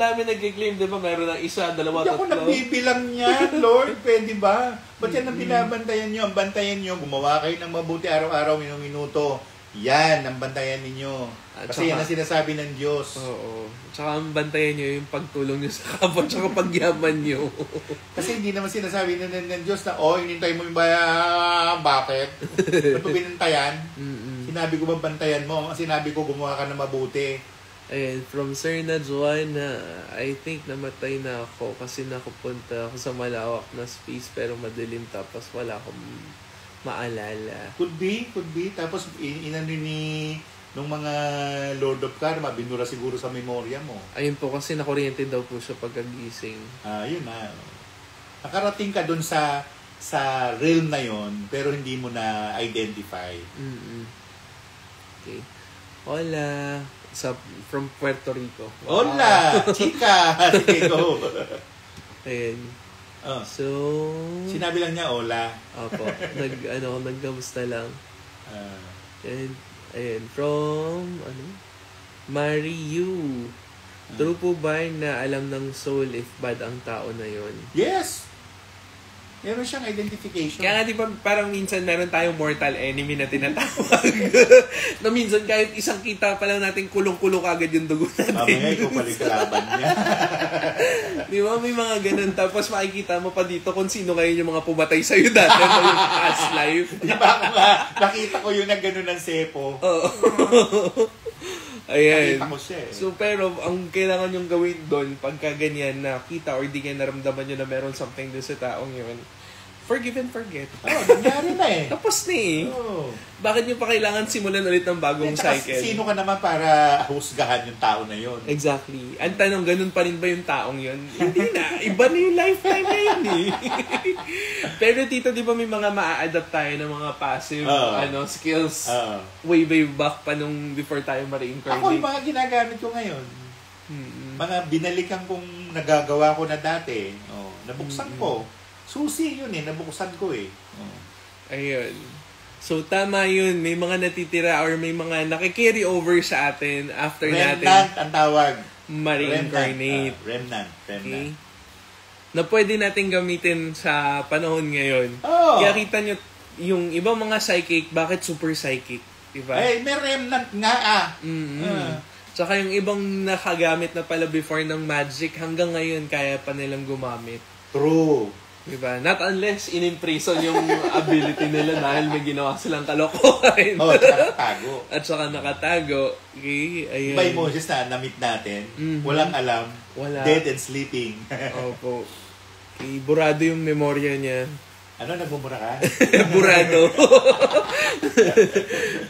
dami nag-claim, di ba? Meron ng isa, dalawa, tatlo. Hindi ako nabibilang niyan, Lord. Pwede ba? Ba't yan ang binabantayan nyo? Ang bantayan nyo, gumawa kayo ng mabuti araw-araw, minuto. Yan, ang bantayan ninyo. Kasi yan ang sinasabi ng Diyos. Oo. Tsaka ang bantayan nyo yung pagtulong nyo sa kapwa, tsaka pagyaman nyo. Kasi hindi naman sinasabi ng Diyos na, hinintay mo yung bayan. Bakit? Ba't mo binantayan? Sinabi ko ba bantayan mo? Sinabi ko gumawa ka ng mabuti. Ayan, from Sir na Joanna, I think namatay na ako kasi nakapunta ako sa malawak na space pero madilim tapos wala akong maalala. Could be. Tapos inano ni nung mga Lord of Karma, binura siguro sa memorya mo. Ayun po, kasi nakuryente daw po siya pagkagising. Yun na. Nakarating ka dun sa realm na yon pero hindi mo na identify. Okay. Hola. From Puerto Rico. Wow. Hola! Chika! Sige, go. Ayan. So, sinabi lang niya, hola. Opo. Nagkamusta lang. And, ayan. From, Mariu. True po ba na alam ng soul if bad ang tao na yon? Yes! Meron siyang identification. Kaya nga di ba parang minsan meron tayong mortal enemy na tinatawag. Na minsan kahit isang kita pa lang natin kulong-kulong agad yung dugo natin. Mamaya ikaw pala yung kalaban niya. Di ba may mga ganun. Tapos makikita mo pa dito kung sino kayo yung mga pumatay sa'yo dati sa yung past life. Di ba ako nga, nakita ko yung nag-ganun ng sepo. Oo. Ayan. Nakita ko siya eh. So pero ang kailangan yung gawin doon pagka ganyan na kita or di kayo naramdaman nyo na meron something doon sa taong yun, forgive and forget. Nangyari na eh. Tapos na eh. Bakit nyo pa kailangan simulan ulit ng bagong cycle? Sino ka naman para husgahan yung tao na yun? Exactly. Ang tanong, ganun pa rin ba yung taong yun? Hindi na. Iba na yung lifetime na yun eh. Pero tito, di ba may mga maa-adapt tayo ng mga passive skills way back pa nung before tayo ma-reincarnate? Ako yung mga ginagamit ko ngayon. Mga binalikan kong nagagawa ko na dati. Nabuksan ko. Susi yun eh. Nabuksan ko eh. Ayun. So, tama yun. May mga natitira or may mga nakikarry over sa atin after natin. Remnant ang tawag. Ma-reincarnate. Remnant. Okay. Na pwede natin gamitin sa panahon ngayon. Kaya kita nyo, yung ibang mga psychic, bakit super psychic? Diba? May remnant nga Tsaka yung ibang nakagamit na pala before ng magic, hanggang ngayon kaya pa nilang gumamit. True. Diba? Not unless in-imprison yung ability nila dahil may ginawa silang kalokohan. At saka nakatago. At saka nakatago. Okay, ayun. By Moses na na-meet natin, walang alam, dead and sleeping. Opo. Okay, burado yung memorya niya. Ano, nagbumura ka? Burado.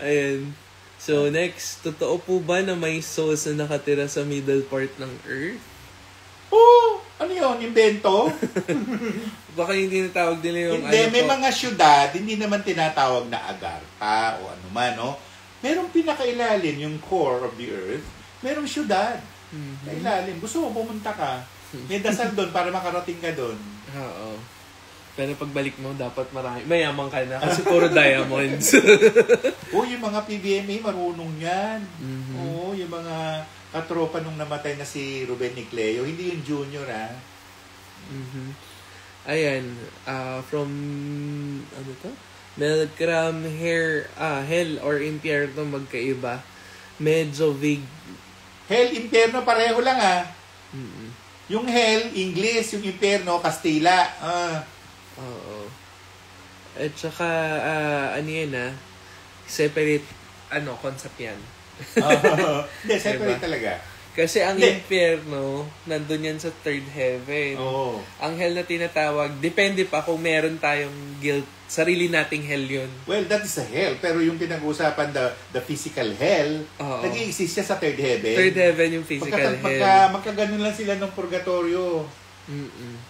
Ayun. So, next, totoo po ba na may souls na nakatira sa middle part ng Earth? Ano yun? Invento? Baka yung tinatawag nila yung Hindi, may mga syudad, hindi naman tinatawag na Agartha o ano man, no? Merong pinakailalim, yung core of the earth, merong syudad. Kailalim. Gusto mo, pumunta ka. May dasal doon para makarating ka doon. Oo. Pero pagbalik mo, dapat marami. Mayaman ka na kasi puro diamonds. Yung mga PBMA, marunong yan. Yung mga katropa nung namatay na si Ruben Nicleo, hindi yung junior Ayan, from ano to? Melkram Hell or Impierno magkaiba. Medyo vague. Hell, Impierno pareho lang Yung Hell, English, yung Impierno, Kastila. Oo. At saka ano yan separate concept yan. Hindi, separate talaga. Kasi ang impyerno, nandun yan sa third heaven. Ang hell na tinatawag, depende pa kung meron tayong guilt. Sarili nating hell yun. Well, that is a hell. Pero yung pinag-uusapan, the physical hell, nag-i-exist siya sa third heaven. Third heaven yung physical hell. Magkaganon lang sila ng purgatorio.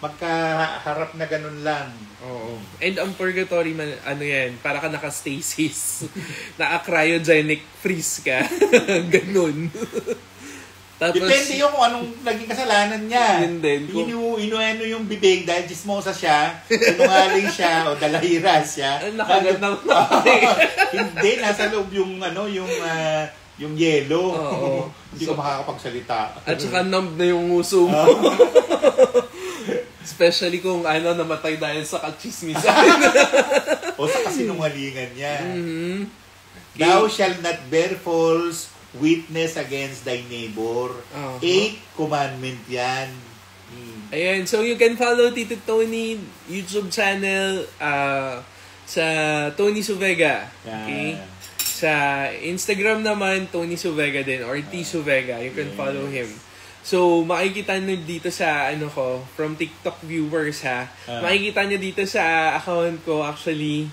Magkaharap na ganun lang. Oo. And ang purgatory, yan, para ka naka-stasis. Naka-cryogenic freeze ka. Ganun. Tapos, depende yung kung anong naging kasalanan niya. Yun din. Inueno yung bibig dahil chismosa siya, sinungaling siya, o dalahira siya. Nakagandang Hindi, nasa loob yung yung yelo. Hindi ko makakapagsalita. At saka numb na yung nguso mo. Especially kung namatay dahil sa kachismisan. O sa kasinungalingan niya. Thou shalt not bear false witness against thy neighbor. 8 commandment yan. Ayan, so you can follow Tito Tony YouTube channel sa Tony Suvega. Okay? Sa Instagram naman, Tony Suvega din, or T Suvega. You can follow him. So, makikita nyo dito sa, from TikTok viewers makikita nyo dito sa account ko, actually,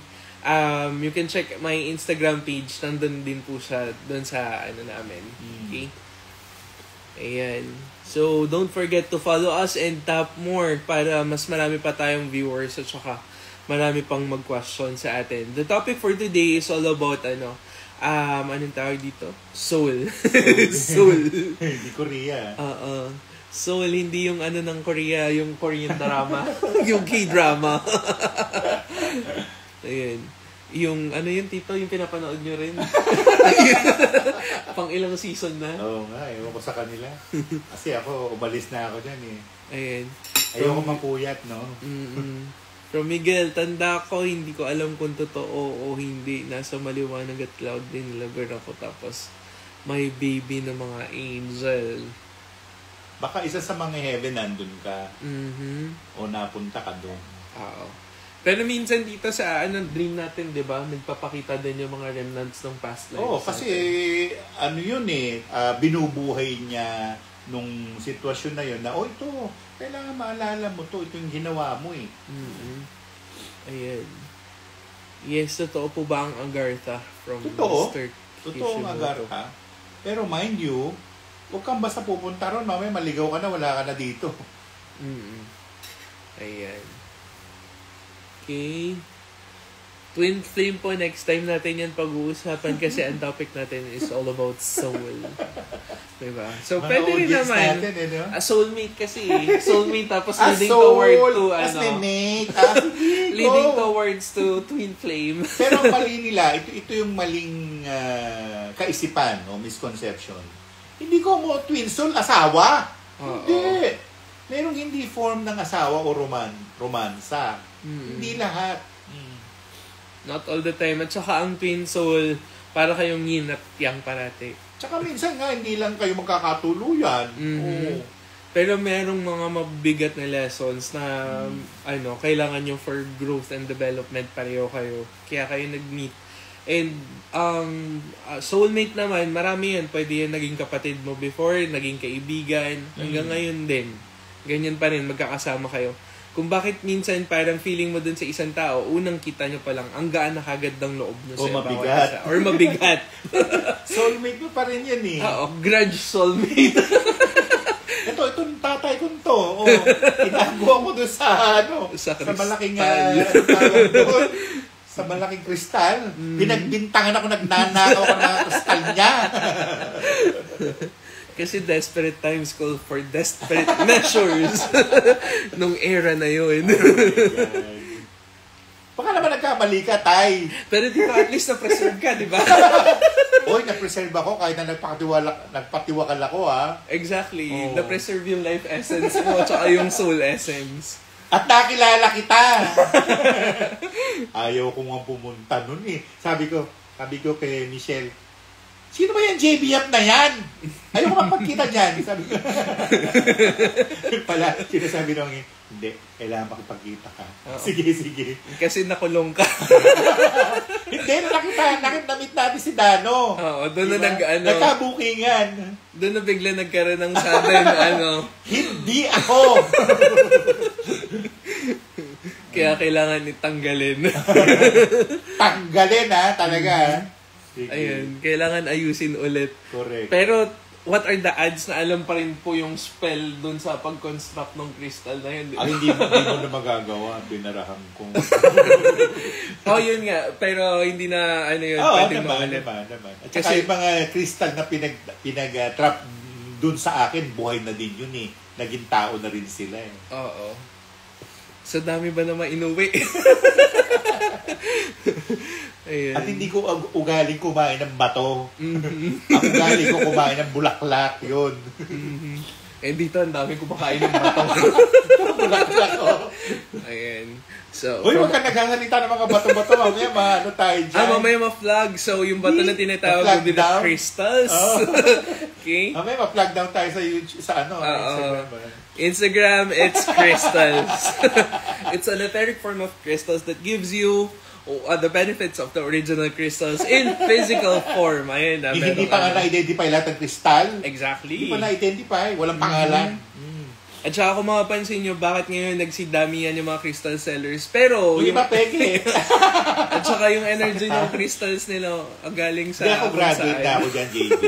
you can check my Instagram page. Nandun din po siya, doon sa, namin. Okay? Ayan. So, don't forget to follow us and tap more para mas marami pa tayong viewers at saka marami pang mag-question sa atin. The topic for today is all about, anong tawag dito? Soul. Soul. Hindi Korea. Soul, hindi yung ng Korea, yung Korean drama. Yung K-drama. Ayun. Yung, yung tito, yung pinapanood nyo rin. Pang ilang season na. Oo nga, ewan ko sa kanila. Kasi ako, umalis na ako dyan Ayun. Ayoko mapuyat, no? From Miguel, tanda ko, hindi ko alam kung totoo o hindi. Nasa maliwanag at cloud din lagar ako. Tapos, may baby ng mga angel. Baka isa sa mga heaven nandun ka. O napunta ka doon. Oo. Pero minsan dito sa dream natin, di ba? Nagpapakita din yung mga remnants ng past lives. Oo, kasi binubuhay niya nung sitwasyon na yun na, ito, kailangan maalala mo to, ito yung ginawa mo Ayan. Yes, totoo po ba ang Agartha from Mr. Totoo ang Agartha. Pero mind you, huwag kang basta pupunta ron, mamaya maligaw ka na, wala ka na dito. Ayan. Okay. Twin Flame po, next time natin yan pag-uusapan kasi ang topic natin is all about soul. Diba? So, Mga pwede rin audience naman. natin, no? Soulmate kasi. Soulmate tapos leading toward to, leading towards to Twin Flame. Pero ang mali nila, ito yung maling kaisipan o misconception. Hindi ko mo twin soul, asawa. Hindi. Merong hindi form ng asawa o romansa. Hindi lahat. Not all the time. At saka ang twin soul, para kayong yin at yang parati. Tsaka minsan nga, hindi lang kayo magkakatuluyan. Oo. Pero merong mga mabigat na lessons na kailangan nyo for growth and development pareho kayo. Kaya kayo nag-meet. And soulmate naman, marami yan. Pwede yan naging kapatid mo before, naging kaibigan. Hanggang ngayon din. Ganyan pa rin, magkakasama kayo. Kung bakit minsan parang feeling mo dun sa isang tao, unang kita nyo pa lang, ang gaan na kagad ng loob nyo sa mabigat. isa. Or mabigat. Soulmate mo pa rin yan eh. Oo, grudge soulmate. Itong tatay ko to. Tinago ako doon sa malaking sa malaking kristal. Pinagbintangan ako, nagnanakaw ako ng kristal niya. Kasi desperate times call for desperate measures. Nung era na yun. Baka naman nagkamali ka, tay. Pero dito at least na-preserve ka, di ba? Oy, na-preserve ako kahit na nagpatiwakal ako, ha? Exactly. Na-preserve yung life essence mo tsaka yung soul essence. At nakilala kita. Ayaw ko nga pumunta nun eh. Sabi ko kay Michelle, sino ba yan, JB Yap na yan? Ayaw ko mapagkita dyan. Sabi ko. Pala, sinasabi nung hindi, kailangan makipagkita ka. Sige. Kasi nakulong ka. Hindi, nakita natin si Dano. Oo, doon diba? na nagkabukingan. Doon na bigla nagkaroon ng sudden, Hindi ako. Kaya kailangan itanggalin. Tanggalin, ha? Talaga, ha? Sige. Ayun, kailangan ayusin ulit. Correct. Pero, what are the odds na alam pa rin po yung spell dun sa pag-construct ng crystal na yun? Hindi mo na magagawa. Binarahan ko. Yun nga. Pero hindi na, yun, pwede maulit. Naman. At saka yung mga crystal na pinag-trap dun sa akin, buhay na din yun eh. Naging tao na rin sila eh. Oo. So, dami ba naman inuwi? Ayan. At hindi ko ugaling kumain ng bato. Ang ugaling ko kumain ng bulaklak, yun. Dito, ang dami kumakain ng bato. Bulaklak, Ayan. So, uy, huwag ka nagsasalita ng mga bato-bato. Mamaya, tayo dyan. Mamaya ma-flag. So, yung bato na tinatawag with the crystals. Okay? Mamaya, ma-flag down tayo sa Instagram, it's crystals. It's an etheric form of crystals that gives you the benefits of the original crystals in physical form. Ayan, hindi pa nga na-identify lahat ng kristal. Exactly. Hindi pa na-identify. Walang pangalan. At saka kung mapapansin nyo, bakit ngayon nagsidamihan yung mga crystal sellers? Pero, hindi pa peke. At saka yung energy ng crystals nila galing sa... Hindi ako graduate na ako dyan, JB.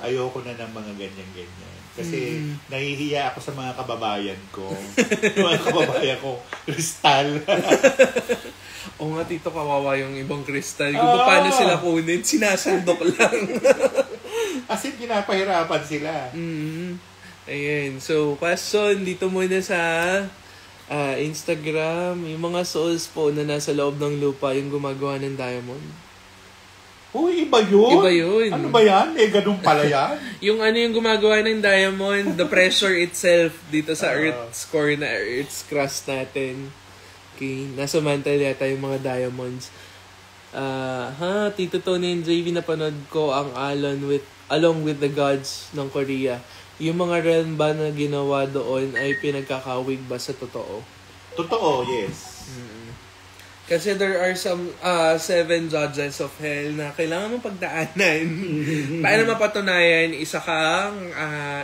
Ayoko na ng mga ganyan-ganyan. Kasi nahihiya ako sa mga kababayan ko. Mga kababayan ko, kristal. O nga, tito, kawawa yung ibang kristal. Kung paano sila kunin, sinasandok lang. As in, pinapahirapan sila. Ayan. So, question dito muna sa Instagram. Yung mga souls po na nasa loob ng lupa, yung gumagawa ng diamond. Uy, iba yun? Iba yun. Ano ba yan? Ganun pala yan? yung yung gumagawa ng diamond, the pressure itself dito sa Earth's core na Earth's crust natin. Okay, nasa mantle yata yung mga diamonds. Tito Tony and JV, napanood ko ang Along with the Gods ng Korea. Yung mga realm ba na ginawa doon ay pinagkakawig ba sa totoo? Totoo, yes. Kasi there are some 7 judges of hell na kailangan mong pagdaanan para mapatunayan isa kang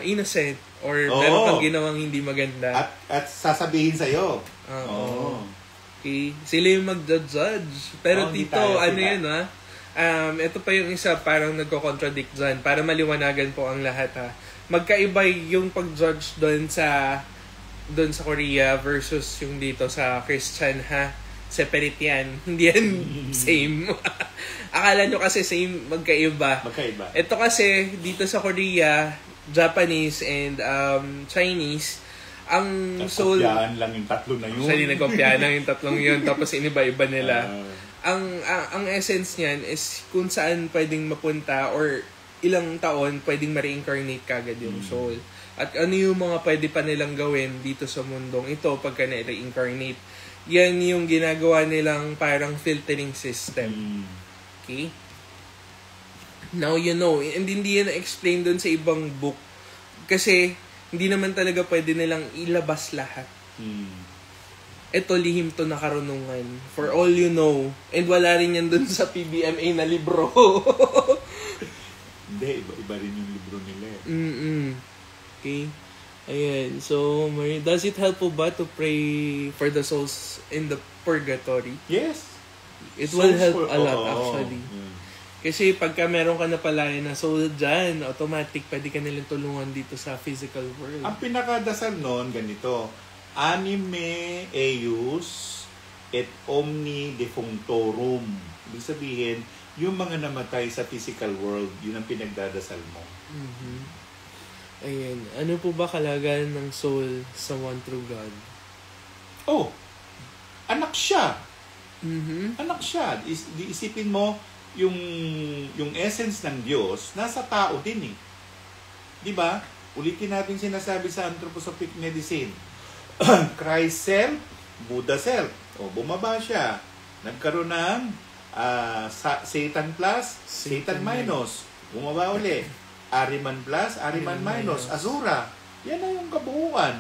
innocent or meron kang ginawang hindi maganda. At sasabihin sa'yo. Okay. Sila yung mag-judge. Pero tito, yun ito pa yung isa parang nagko-contradict dyan para maliwanagan po ang lahat ha. Magkaiba yung pag-judge doon sa doon sa Korea versus yung dito sa Christian, ha? Separate yan. Hindi yan same. Akala nyo kasi same, magkaiba. Magkaiba. Ito kasi, dito sa Korea, Japanese, and Chinese, ang soul... Nagkopyahan lang yung tatlo na yun. Actually, nagkopyahan lang yung tatlong yun, tapos iniba-iba nila. Ang essence niyan is kung saan pwedeng mapunta or ilang taon pwedeng ma-reincarnate kagad yung soul. At ano yung mga pwede pa nilang gawin dito sa mundong ito pagka na-reincarnate. Yan yung ginagawa nilang parang filtering system. Okay? Now you know. And hindi yan na-explain dun sa ibang book. Kasi hindi naman talaga pwede nilang ilabas lahat. Ito, lihim to na karunungan. For all you know. And wala rin yan dun sa PBMA na libro. Hindi, iba rin yung libro nila eh. Okay. Ayan. So, does it help po ba to pray for the souls in the purgatory? Yes. It will help a lot actually. Kasi pagka meron ka na palayan na soul dyan, automatic pwede ka nilang tulungan dito sa physical world. Ang pinakadasal nun, ganito. Anime eius et omni defunctorum. Ibig sabihin, yung mga namatay sa physical world, yun ang pinagdadasal mo. Ayan. Ano po ba kalagayan ng soul sa one true God? Oh, anak siya. Anak siya. Isipin mo, yung essence ng Diyos, nasa tao din eh. Di ba? Ulitin natin sinasabi sa anthroposophic medicine. Christ self, Buddha self. O, bumaba siya. Nagkaroon ng Satan plus, Satan minus. Bumaba uli. Ariman plus, Ariman minus. Azura. Yan na yung kabuuan.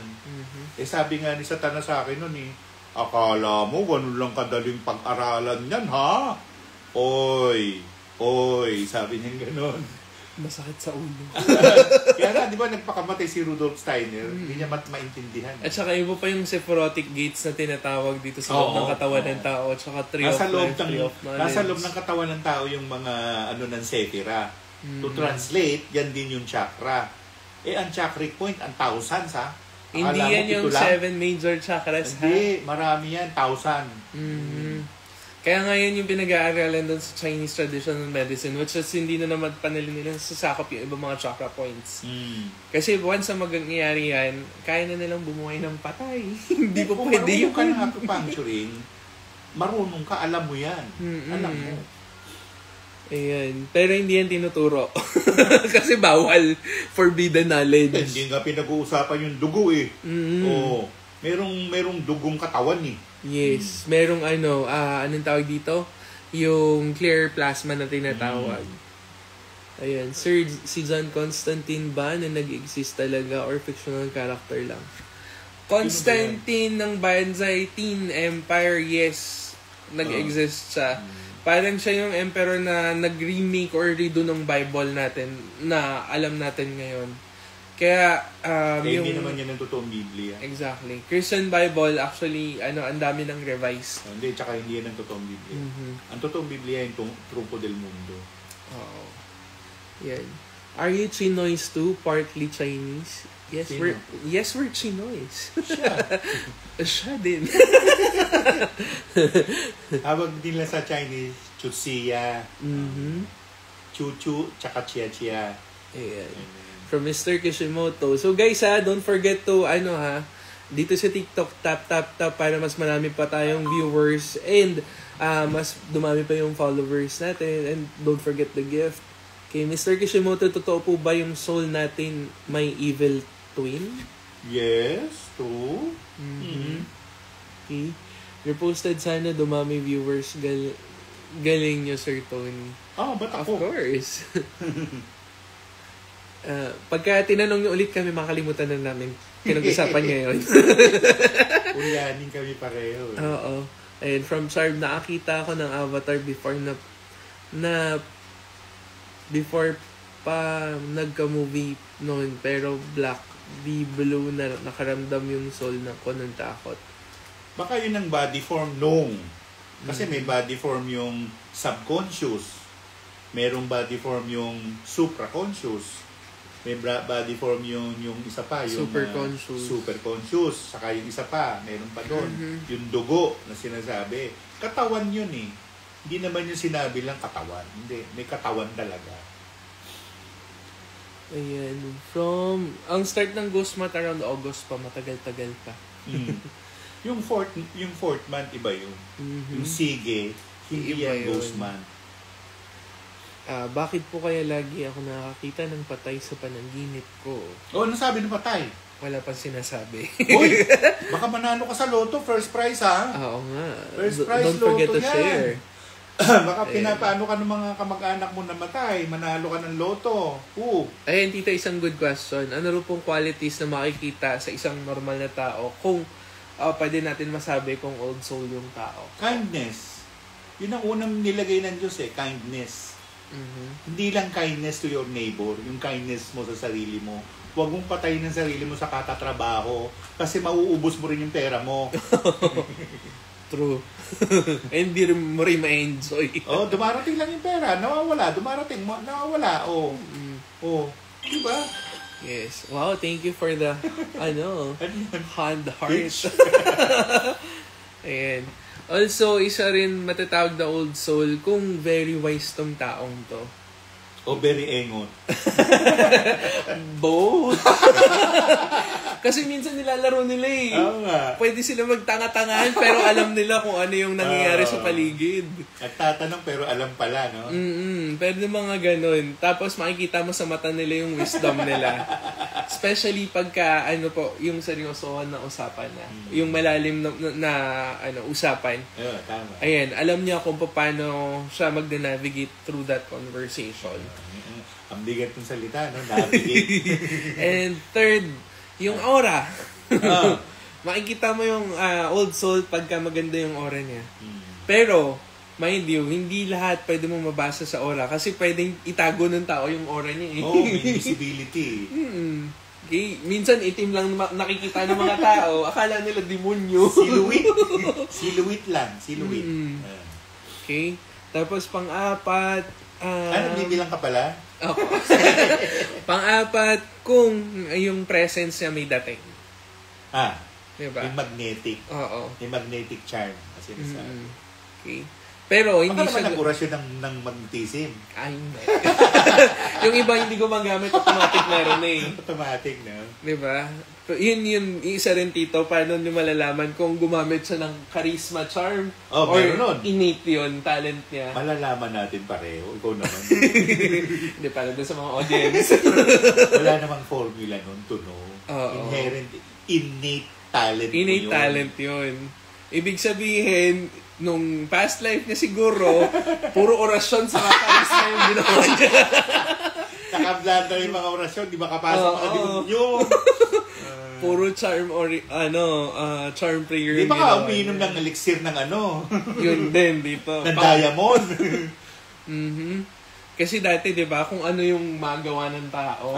Eh sabi nga ni Satanas sa akin nun eh, akala mo, ganun lang kadaling pag-aralan yan, ha? Oy, sabi niya gano'n. Masakit sa ulo. Kaya nga, di ba nagpakamatay si Rudolf Steiner? Hindi niya maintindihan. At saka iba pa yung Sephirotic gates na tinatawag dito sa loob ng katawan ng tao. At saka Tree of Life, Tree of Knowledge. Nasa loob ng katawan ng tao yung mga ng Sephira. To translate, yan din yung chakra. Eh, ang chakric point, ang thousands, ha? Hindi yan yung 7 major chakras, ha? Hindi, marami yan, 1,000. Kaya ngayon yung pinag-aaralan doon sa Chinese traditional medicine, which is hindi na naman panili nila sasakop yung ibang mga chakra points. Kasi once na mangyayari yan, kaya na nilang bumuhay ng patay. Hindi po pwede yun. Kung marunong ka ng acupuncturing, marunong ka, alam mo yan. Alam mo. Ayan. Pero hindi yan tinuturo. Kasi bawal. Forbidden knowledge. Hindi nga pinag-uusapan yung dugo eh. Oo. Merong dugong katawan eh. Yes. Merong anong tawag dito? Yung clear plasma na tinatawag. Ayan. Sir, si John Constantine ba na nag-exist talaga or fictional character lang? Constantine ng Byzantine Empire, yes. Nag-exist siya. Parang siya yung emperor na nag-remake or redo ng Bible natin na alam natin ngayon. Kaya, hindi naman yan ang totoong Biblia. Exactly. Christian Bible, actually, ang dami ng revise. Hindi, tsaka hindi yan ang totoong Biblia. Ang totoong Biblia yung Trupo del Mundo. Oo. Yan. Are you Chinois too? Partly Chinese? Yes, we're Chinois. Siya din. Tawag nila sa Chinese, Chutsiya, Chuchu, tsaka Chia-Chia. Ayan. From Mr. Kishimoto. So guys don't forget to, dito sa TikTok, tap para mas marami pa tayong viewers and mas dumami pa yung followers natin. And don't forget the gift. Okay, Mr. Kishimoto, totoo po ba yung soul natin may evil twin? Yes, true. Okay. Reposted sana dumami viewers. Galing nyo, Sir Tony. Ba't ako? Of course. Pagka tinanong nyo ulit kami, makalimutan na namin pinag-usapan ngayon. Ulyanin kami pareho. Oo. And from Charb, nakakita ako ng avatar before before pa nagka-movie noon, pero black, di blue na nakaramdam yung soul ko ng takot. Baka yun ang body form nung. Kasi may body form yung subconscious. Merong body form yung supraconscious. May body form yung isa pa, yung Super conscious. Super conscious. Saka yung isa pa, meron pa doon. Yung dugo na sinasabi. Katawan yun eh. Hindi naman yung sinabi lang katawan. Hindi, may katawan talaga. Ayan. Ang start ng Ghost Month around August pa, matagal-tagal pa. Yung fourth month, iba yun. Yung sige, hindi Iba yan yun. Ghost Month. Bakit po kaya lagi ako nakakita ng patay sa panaginip ko? Ano sabi ng patay? Wala pang sinasabi. Uy, baka manalo ka sa loto, first prize ha? Oo nga. First prize Don't forget loto to share. Baka pinapaano ka ng mga kamag-anak mo na matay, manalo ka ng loto. Ayun, tita, isang good question. Ano rin pong qualities na makikita sa isang normal na tao kung pwede natin masabi kung old soul yung tao? Kindness. Yun ang unang nilagay ng Diyos kindness. Hindi lang kindness to your neighbor, yung kindness mo sa sarili mo. Huwag mong patayin ang sarili mo sa katatrabaho kasi mauubos mo rin yung pera mo. True. Hindi mo rin ma-enjoy. Dumarating lang yung pera, nawawala, nawawala. Diba? Yes. Wow, thank you for the, hand heart. Ayan. Also, isa rin matatawag na old soul kung very wise tong taong to. Very engot. Both. Kasi minsan nilalaro nila eh. Pwede sila magtanga-tangahan pero alam nila kung ano yung nangyayari sa paligid. Nagtatanong pero alam pala, no? Pwede mga ganun. Tapos makikita mo sa mata nila yung wisdom nila. Especially pagka, yung seryosohan na usapan na. Yung malalim na usapan. Tama. Ayan, alam niya kung paano siya mag-navigate through that conversation. Ang bigat ng salita, no? Navigate. And third, yung aura. Makikita mo yung old soul pagka maganda yung aura niya. Pero, mind you, hindi lahat pwede mo mabasa sa aura kasi pwedeng itago ng tao yung aura niya eh. May visibility. Okay. Minsan itim lang nakikita ng mga tao, akala nila demonyo. Silhouette lang. Okay. Tapos pang-apat, bibilang ka pala? Ako. Pang-apat, kung yung presence niya may dating. Diba? Yung magnetic. Oo. Yung magnetic charm. Kasi Okay. Pero hindi baka siya... naman nag-orasyon ng magnetism. Ay, hindi. Yung iba hindi gumagamit, automatic meron eh. Automatic, no? Diba? Yun, isa rin tito, paano nyo malalaman kung gumamit siya ng charisma charm or innate yun, talent niya. Malalaman natin pareho. Ikaw naman. Hindi, para doon sa mga audience. Wala namang formula nun to know. Inherent, innate talent mo yun. Innate talent yun. Ibig sabihin, nung past life niya siguro, puro orasyon sa charisma yung ginawa niya. Nakablanda yung mga orasyon, di makapasok mga demonyo. Puro charm charm prayer. Di ba ka umiinom ng elixir ng Yun din dito. ng diamond. Kasi dati, di ba, kung ano yung magawa ng tao,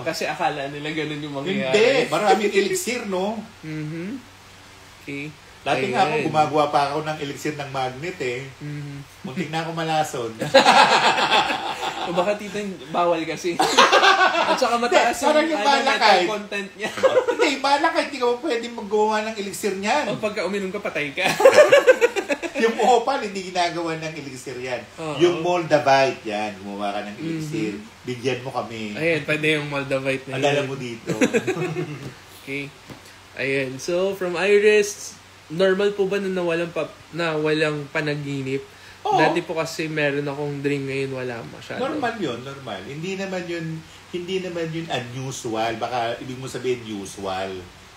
kasi akala nila ganun yung mangyayari. Hindi, maraming elixir, no? Okay. Dati nga ako, gumagawa pa ako ng elixir ng magnet eh. Muntik na ako malason. O baka tito, bawal kasi. At saka mataas yung malakay content niya. Hindi, malakay, hindi ka mo pwede maggawa ng elixir niyan. O pagka uminom ka, patay ka. Yung opal, hindi ginagawa ng elixir yan. Yung moldavite yan, gumawa ka ng elixir. Bigyan mo kami. Ayan, pwede yung moldavite na alala mo dito. Okay. Ayan, so from Iris, normal po ba na walang panaginip? Dati po kasi meron akong dream, ngayon wala masyado. Normal yun, normal. Hindi naman yun unusual. Baka ibig mo sabihin usual.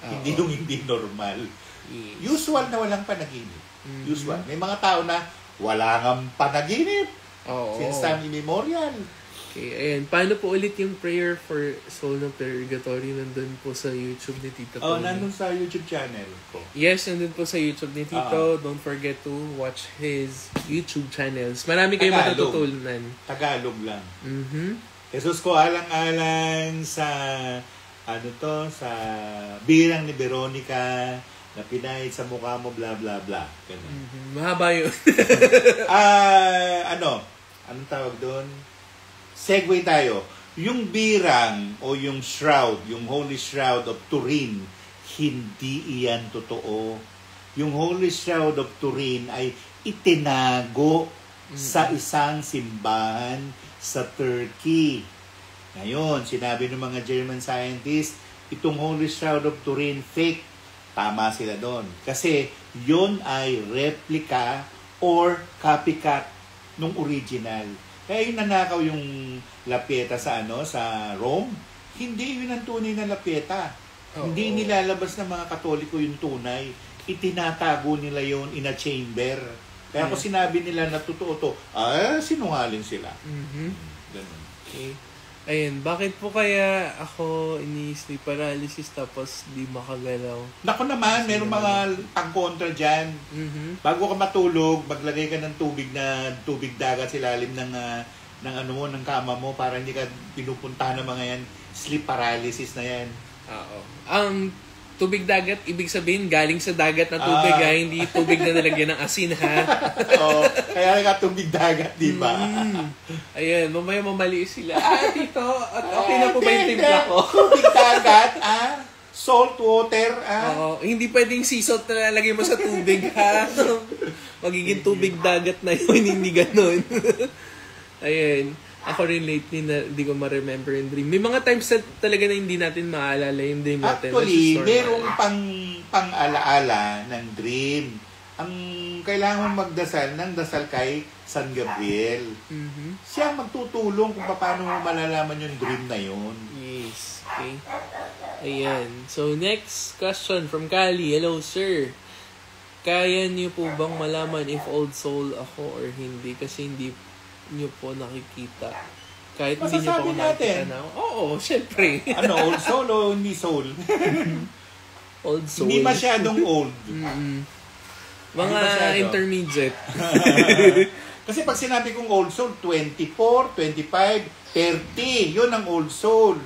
Hindi yung hindi normal. Yes. Usual na walang panaginip. Usual. May mga tao na wala ngang panaginip. Since time immemorial. Okay, ayan. Paano po ulit yung prayer for soul ng purgatory? Nandun po sa YouTube ni Tito. Nandun sa YouTube channel ko. Yes, nandun po sa YouTube ni Tito. Don't forget to watch his YouTube channels. Marami kayong matututunan. Tagalog lang. Jesus ko alang-alang sa sa birang ni Veronica na pinahid sa mukha mo, bla bla bla. Mahaba yun. Anong tawag doon? Segue tayo. Yung birang o yung shroud, yung Holy Shroud of Turin, hindi iyan totoo. Yung Holy Shroud of Turin ay itinago sa isang simbahan sa Turkey. Ngayon, sinabi ng mga German scientists, itong Holy Shroud of Turin fake. Tama sila doon. Kasi yon ay replica or copycat nung original. Kaya yung nanakaw yung lapyeta sa sa Rome, hindi yun ang tunay na lapyeta. Hindi nilalabas ng mga Katoliko yung tunay. Itinatago nila yon in a chamber. Kaya kung sinabi nila na totoo to, sinungaling sila. Ganun. Okay. Ayun, bakit po kaya ako ini-sleep paralysis tapos di makagalaw? Naku naman, meron mga pang-kontra dyan. Bago ka matulog, maglagay ka ng tubig dagat sa ilalim ng kama mo para hindi ka pinupuntahan ng mga yan. Sleep paralysis na yan. Oo. Tubig dagat, ibig sabihin galing sa dagat na tubig, hindi tubig na nalagyan ng asin, ha? Oo, kaya nga tubig dagat, di ba? Ayan, mamaya mamali sila. Tito, okay na po ba yung timpla ko? Tubig dagat, salt water, Oo, hindi pwedeng sea salt na lalagay mo sa tubig, ha? Magiging tubig dagat na yun, hindi ganun. Ayan. Ako rin lately na hindi ko ma-remember yung dream. May mga times na talaga na hindi natin maalala yung dream natin. Actually, merong pang-alaala ng dream. Ang kailangan magdasal ng dasal kay San Gabriel. Siya magtutulong kung paano mo malalaman yung dream na yun. Yes. Okay. Ayan. So, next question from Kali. Hello, sir. Kaya niyo po bang malaman if old soul ako or hindi? Kasi hindi niyo po nakikita. Kahit hindi niyo po nakikita na. Oo, syempre. Old soul o hindi soul? Old soul. Hindi masyadong old. Mga intermediate. Kasi pag sinabi kong old soul, 24, 25, 30. Yun ang old soul.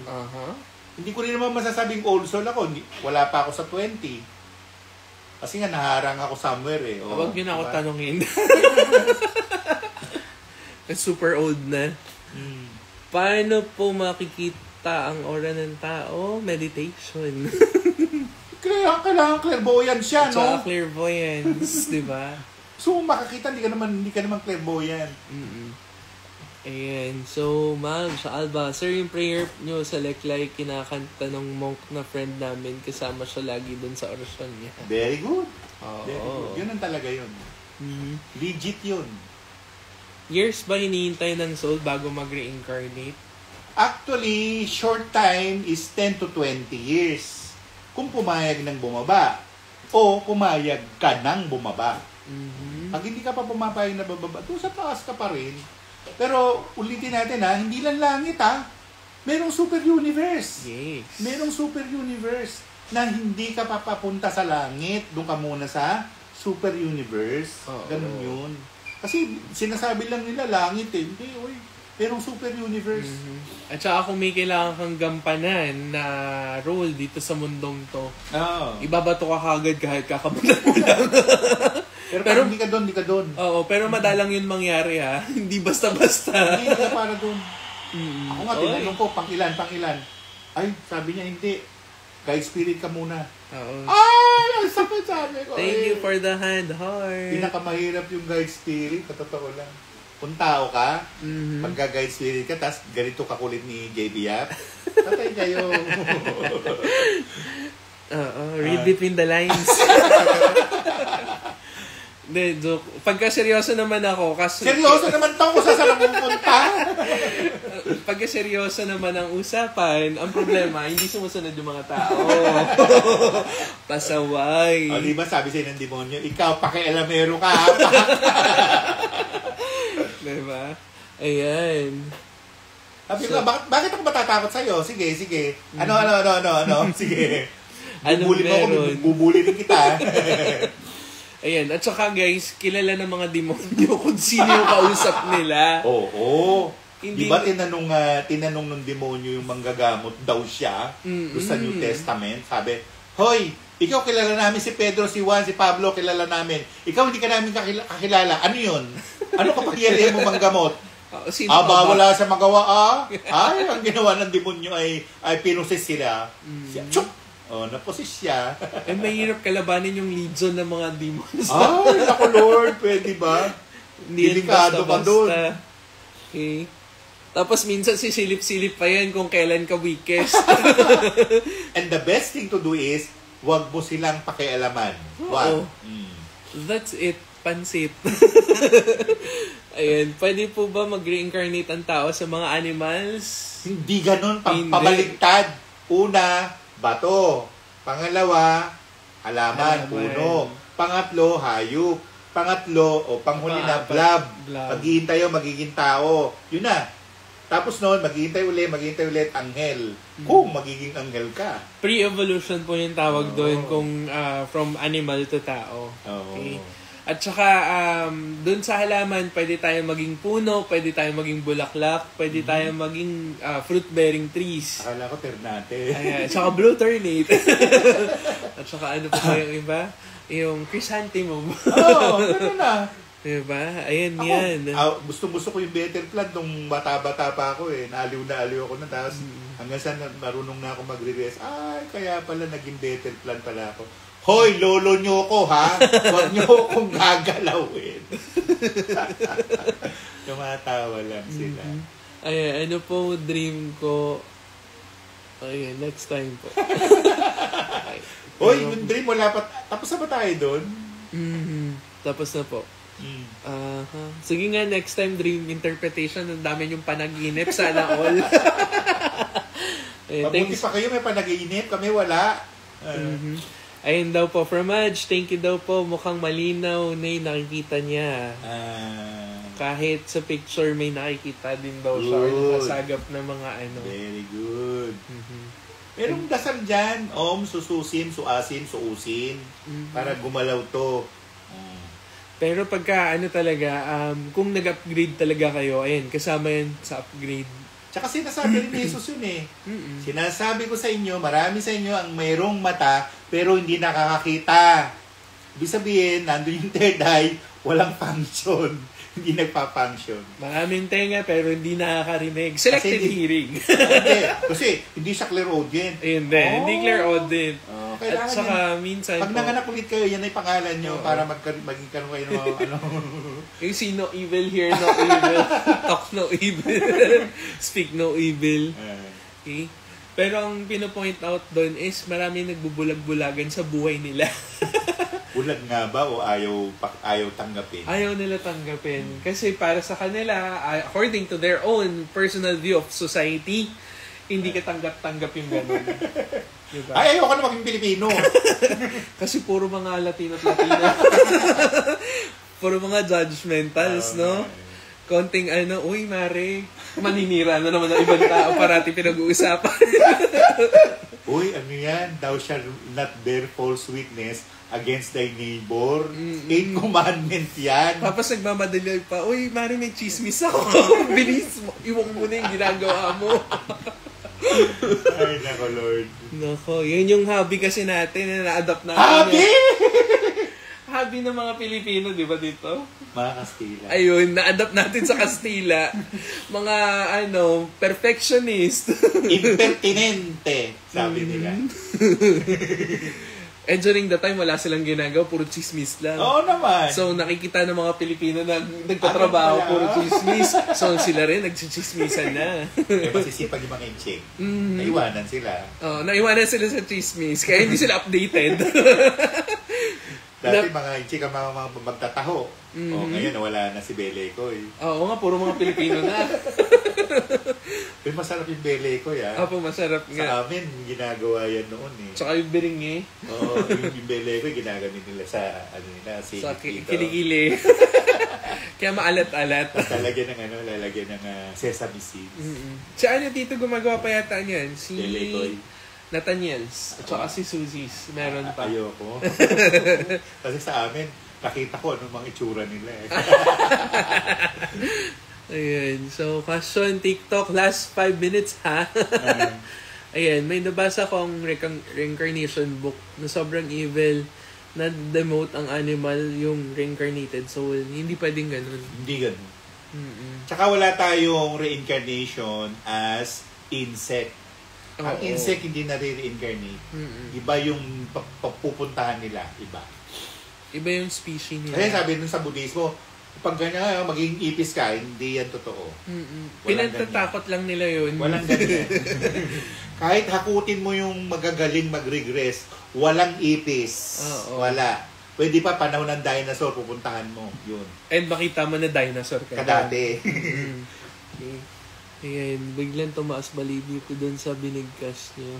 Hindi ko rin naman masasabing old soul ako. Wala pa ako sa 20. Kasi nga naharang ako somewhere eh. Huwag yun ako tanongin. Super old na. Paano po makikita ang aura ng tao? Meditation. Kailangan clairvoyant siya, no? Tsaka clairvoyance, di ba? So, makakita, hindi ka naman clairvoyant. Ayan. So, ma'am, sa Alba, sir, yung prayer nyo sa Leklay, kinakanta ng monk na friend namin, kasama siya lagi dun sa orasyon niya. Very good. Oo. Very good. Yun ang talaga yun. Legit yun. Years ba hinihintay ng soul bago mag-reincarnate? Actually, short time is 10 to 20 years. Kung pumayag ng bumaba o pumayag ka ng bumaba. Pag hindi ka pa pumapayag na bababa, doon sa taas ka pa rin. Pero ulitin natin hindi lang langit merong super universe. Yes. Merong super universe na hindi ka papapunta sa langit. Doon ka muna sa super universe. Ganun yun. Kasi sinasabi lang nila langit Hindi, merong super universe. At saka kung may kailangan kang gampanan na role dito sa mundong to, ibabato ka kagad kahit kakabulan mo lang. pero hindi ka doon. Oo, pero madalang yun mangyari Hindi basta-basta. Hindi ka para doon. Ako nga, tinanong ko, pang ilan? Ay, sabi niya, hindi. Guide spirit ka muna. Ay, ang sakit sabi ko. Thank you for the hand, heart. Pinakamahirap yung guide spirit, katotoo lang. Kung tao ka, pagka-guide spirit ka, tas ganito kakulit ni JB Yap, patay kayo. Read between the lines. De, joke. Pagka seryoso naman ako, seryoso naman to kung saan ako pupunta. Pagka seryoso naman ang usapan, ang problema, hindi sumusunod yung mga tao. Pasaway. O, diba sabi sa'yo ng demonyo, ikaw, pakialamero ka. Diba? Ayan. Sabi ko, bakit ako matatakot sa'yo? Sige. Ano? Sige. Bubuli rin kita. Ayan. At saka guys, kilala ng mga demonyo kung sino yung kausap nila. Oo. Di ba tinanong ng demonyo yung manggagamot daw siya doon sa New Testament? Sabi, hoy, ikaw kilala namin si Pedro, si Juan, si Pablo, kilala namin. Ikaw hindi ka namin kakilala. Ano yun? Ano kapagyarihan mo manggamot? Sino ka ba? Wala sa magawa, Ay, ang ginawa ng demonyo ay pinoses sila. Siya, tsyuk! Naposes siya. Mahirap kalabanin yung legion ng mga demons. Ay, ako Lord, pwede ba? Hindi Delikado pa doon. Okay. Tapos minsan sisilip-silip pa yan kung kailan ka weakest. And the best thing to do is, wag mo silang pakialaman. Wag. That's it. Pansit. Ayan. Pwede po ba mag-reincarnate ang tao sa mga animals? Hindi ganun. Hindi. Pabaliktad. Una, bato. Pangalawa, halaman, puno. Pangatlo, hayop. Pangatlo, o panghuli na, blob. Maghihintay o magiging tao. Yun na. Tapos noon, maghihintay ulit, anghel. Kung magiging anghel ka. Pre-evolution po yung tawag doon kung from animal to tao. Okay? At saka, doon sa halaman, pwede tayong maging puno, pwede tayong maging bulaklak, pwede tayong maging fruit-bearing trees. Akala ko ternate. Ayan. At saka blue ternate. At saka ano pa yung iba? Yung chrysanthemum. Ganun na. Diba? Ayan, yan. Gusto ko yung better plant nung bata-bata pa ako eh. Naaliw ako na. Tapos hanggang sa marunong na ako magre-rest. Ay, kaya pala naging better plant pala ako. Hoy, lolo nyo ko ha? Huwag nyo akong gagalawin. Tumatawa lang sila. Ayan, ano po dream ko? Ayan, next time po. Hoy, yung dream wala pa. Tapos na ba tayo doon? Tapos na po. Sige nga, next time dream interpretation. Ang dami yung panaginip. Sana all. Mabuti pa kayo, may panaginip. Kami wala. Ayun daw po, from Madge, thank you daw po. Mukhang malinaw na yung nakikita niya. Kahit sa picture may nakikita din daw siya or nakasagap na mga ano. Very good. Merong dasal dyan. Sususin, suasin, suusin. Para gumalaw to. Pero pagka ano talaga, kung nag-upgrade talaga kayo, ayun, kasama yan sa upgrade. Tsaka sinasabi rin ni Jesus yun eh. Sinasabi ko sa inyo, marami sa inyo ang mayroong mata, pero hindi nakakakita. Ibig sabihin, nandun yung third eye, walang function. Hindi nagpa-function. Maraming tenga, pero hindi nakakarinig. Selective hearing. Kasi hindi siya clairaudient. Hindi clairaudient. At saka minsan pag nanganak ulit kayo, yan ay pangalan nyo para maging karoon kayo ng mga ano. Yung see no evil, hear no evil, talk no evil, speak no evil. Okay? Pero ang pinopoint out doon is marami nagbubulag-bulagan sa buhay nila. Bulag nga ba o ayaw tanggapin? Ayaw nila tanggapin. Kasi para sa kanila, according to their own personal view of society, hindi ka tanggap-tanggap yung gano'n. Diba? Ay, ayoko na maging Pilipino. Kasi puro mga Latino at Latina. Puro mga judgmentals, no? Konting uy, Mare, maninira na naman ang ibang tao, parati pinag-uusapan. Uy, ano yan? Thou shalt not bear false witness against thy neighbor. 8 commandment yan. Tapos nagmamadali pa, uy, Mare, may chismis ako. Bilis mo, iwang mo na yung ginagawa mo. Ay, nako, Lord. Nako, yun yung hobby kasi natin na na-adapt natin. Hobby? Hobby ng mga Pilipino, di ba dito? Mga Kastila. Ayun, na-adapt natin sa Kastila. Mga, perfectionist. Impertinente, sabi nila. And during the time, wala silang ginagawa, puro chismis lang. Oo naman. So, nakikita ng mga Pilipino na nagtatrabaho, puro chismis. So, sila rin, nagchichismisan na. Masisipag yung mga inching. Naiwanan sila. Naiwanan sila sa chismis, kaya hindi sila updated. Dati mga inching ang mga magtataho. Ngayon, wala na si Belekoy. Oo nga, puro mga Pilipino na. Pero masarap yung Belekoy, Opo, masarap nga. Sa amin, ginagawa yan noon eh. Tsaka yung biringi. Oo, yung Belekoy, ginagamit nila sa, sa kilikili. Kaya maalat-alat. Tapos lalagyan ng sesame seeds. Si dito gumagawa pa yata niyan? Si Belekoy. Nathaniels. At saka si Susie's. Meron pa. Ayoko. Kasi sa amin, nakita ko anong mga itsura nila eh. Ayan. So, question, TikTok, last 5 minutes ha. Ayan, may nabasa kong reincarnation book na sobrang evil na demote ang animal yung reincarnated soul. Hindi pwedeng ganun. Hindi ganun. Tsaka wala tayong reincarnation as insect. Ang insect hindi na reincarnate. Iba yung papupuntahan nila. Iba yung species nila. Kaya sabi dun sa Budismo, pag ganyan, maging ipis ka, hindi yan totoo. Pinagtatakot lang nila yun. Walang ganyan. Kahit hakutin mo yung magagaling mag-regress, walang ipis. Wala. Pwede pa panahon ng dinosaur, pupuntahan mo. Yun. And makita mo na dinosaur ka. Kadati. Okay. Ayan, biglang tumaas balibi ko dun sa binigkas nyo.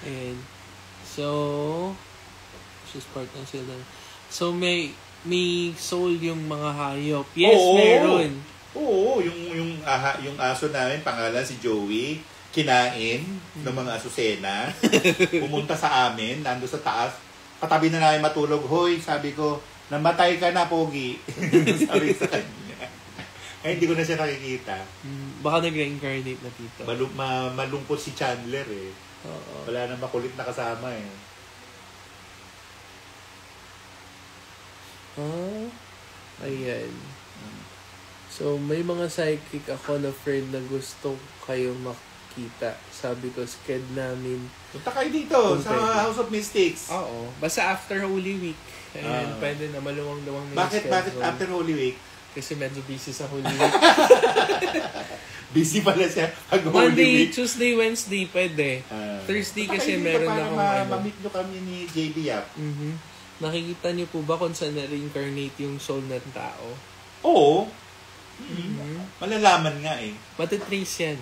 Ayan. So, just part na sila. So, may soul yung mga hayop. Yes, meron. Oo, yung aso namin, pangalan si Joey, kinain ng mga asusena. Pumunta sa amin, nando sa taas. Katabi na namin matulog. Hoy, sabi ko, namatay ka na, Pogi. Sabi sa kanya. Ay, hindi ko na siya nakikita. Baka nag-reincarnate na tito. Malungkot si Chandler eh. Wala na makulit na kasama eh. Ayan. So, may mga psychic ako na friend na gusto kayong makita. Sabi ko, sked namin. Punta kayo dito sa House of Mystics. Oo. Basta after Holy Week. Ayan, pwede na maluwang-luwang na Bakit after Holy Week? Kasi medyo busy sa Holy Week. Busy pala siya pag Holy Monday, Week. Tuesday, Wednesday, pwede. Thursday kasi meron na akong ma-meet nyo kami ni JB Yap. Nakikita niyo po ba kung saan na-reincarnate yung soul ng tao? Oo. Malalaman nga eh. Matitrace yan.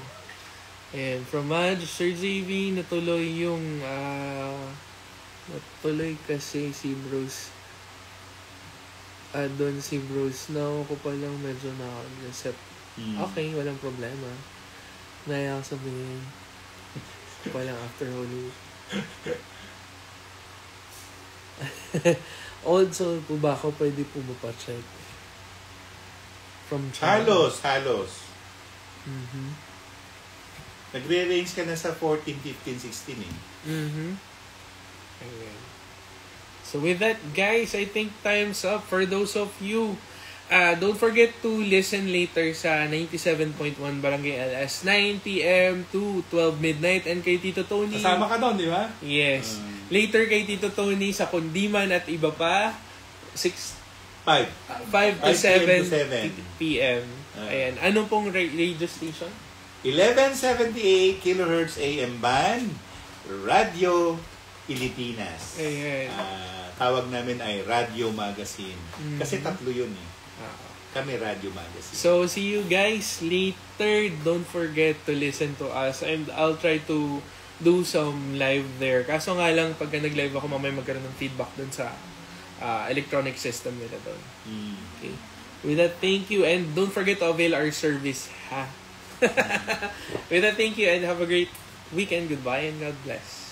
And from Sir JV, natuloy yung natuloy kasi si Bruce. Doon si Bruce. Now ko pa lang medyo na-accept. Okay, walang problema. Naya ako sabihin. Pa lang after Holy Week. Old soul po ba ako? Pwede po ba pa-check? From China. Halos. Nagre-range ka na sa 14, 15, 16 eh. Ayan. So with that, guys, I think time's up. For those of you, don't forget to listen later sa 97.1 Barangay LS, 9 p.m. to 12 midnight. And kay Tito Tony. Kasama ka doon, di ba? Yes. Later kay Tito Tony sa Kundiman at iba pa, 5 to 7 p.m. Ayan. Ano pong radio station? 1178 kHz AM band, Radio Pilipinas. Ayan. Tawag namin ay Radio Magazine. Kasi tatlo yun eh. Kami Radio Magazine. So, see you guys later. Don't forget to listen to us. And I'll try to do some live there. Kaso nga lang, pagka nag-live ako, mamaya magkaroon ng feedback dun sa electronic system nila doon. Okay. With that, thank you. And don't forget to avail our service, ha? With that, thank you and have a great weekend. Goodbye and God bless.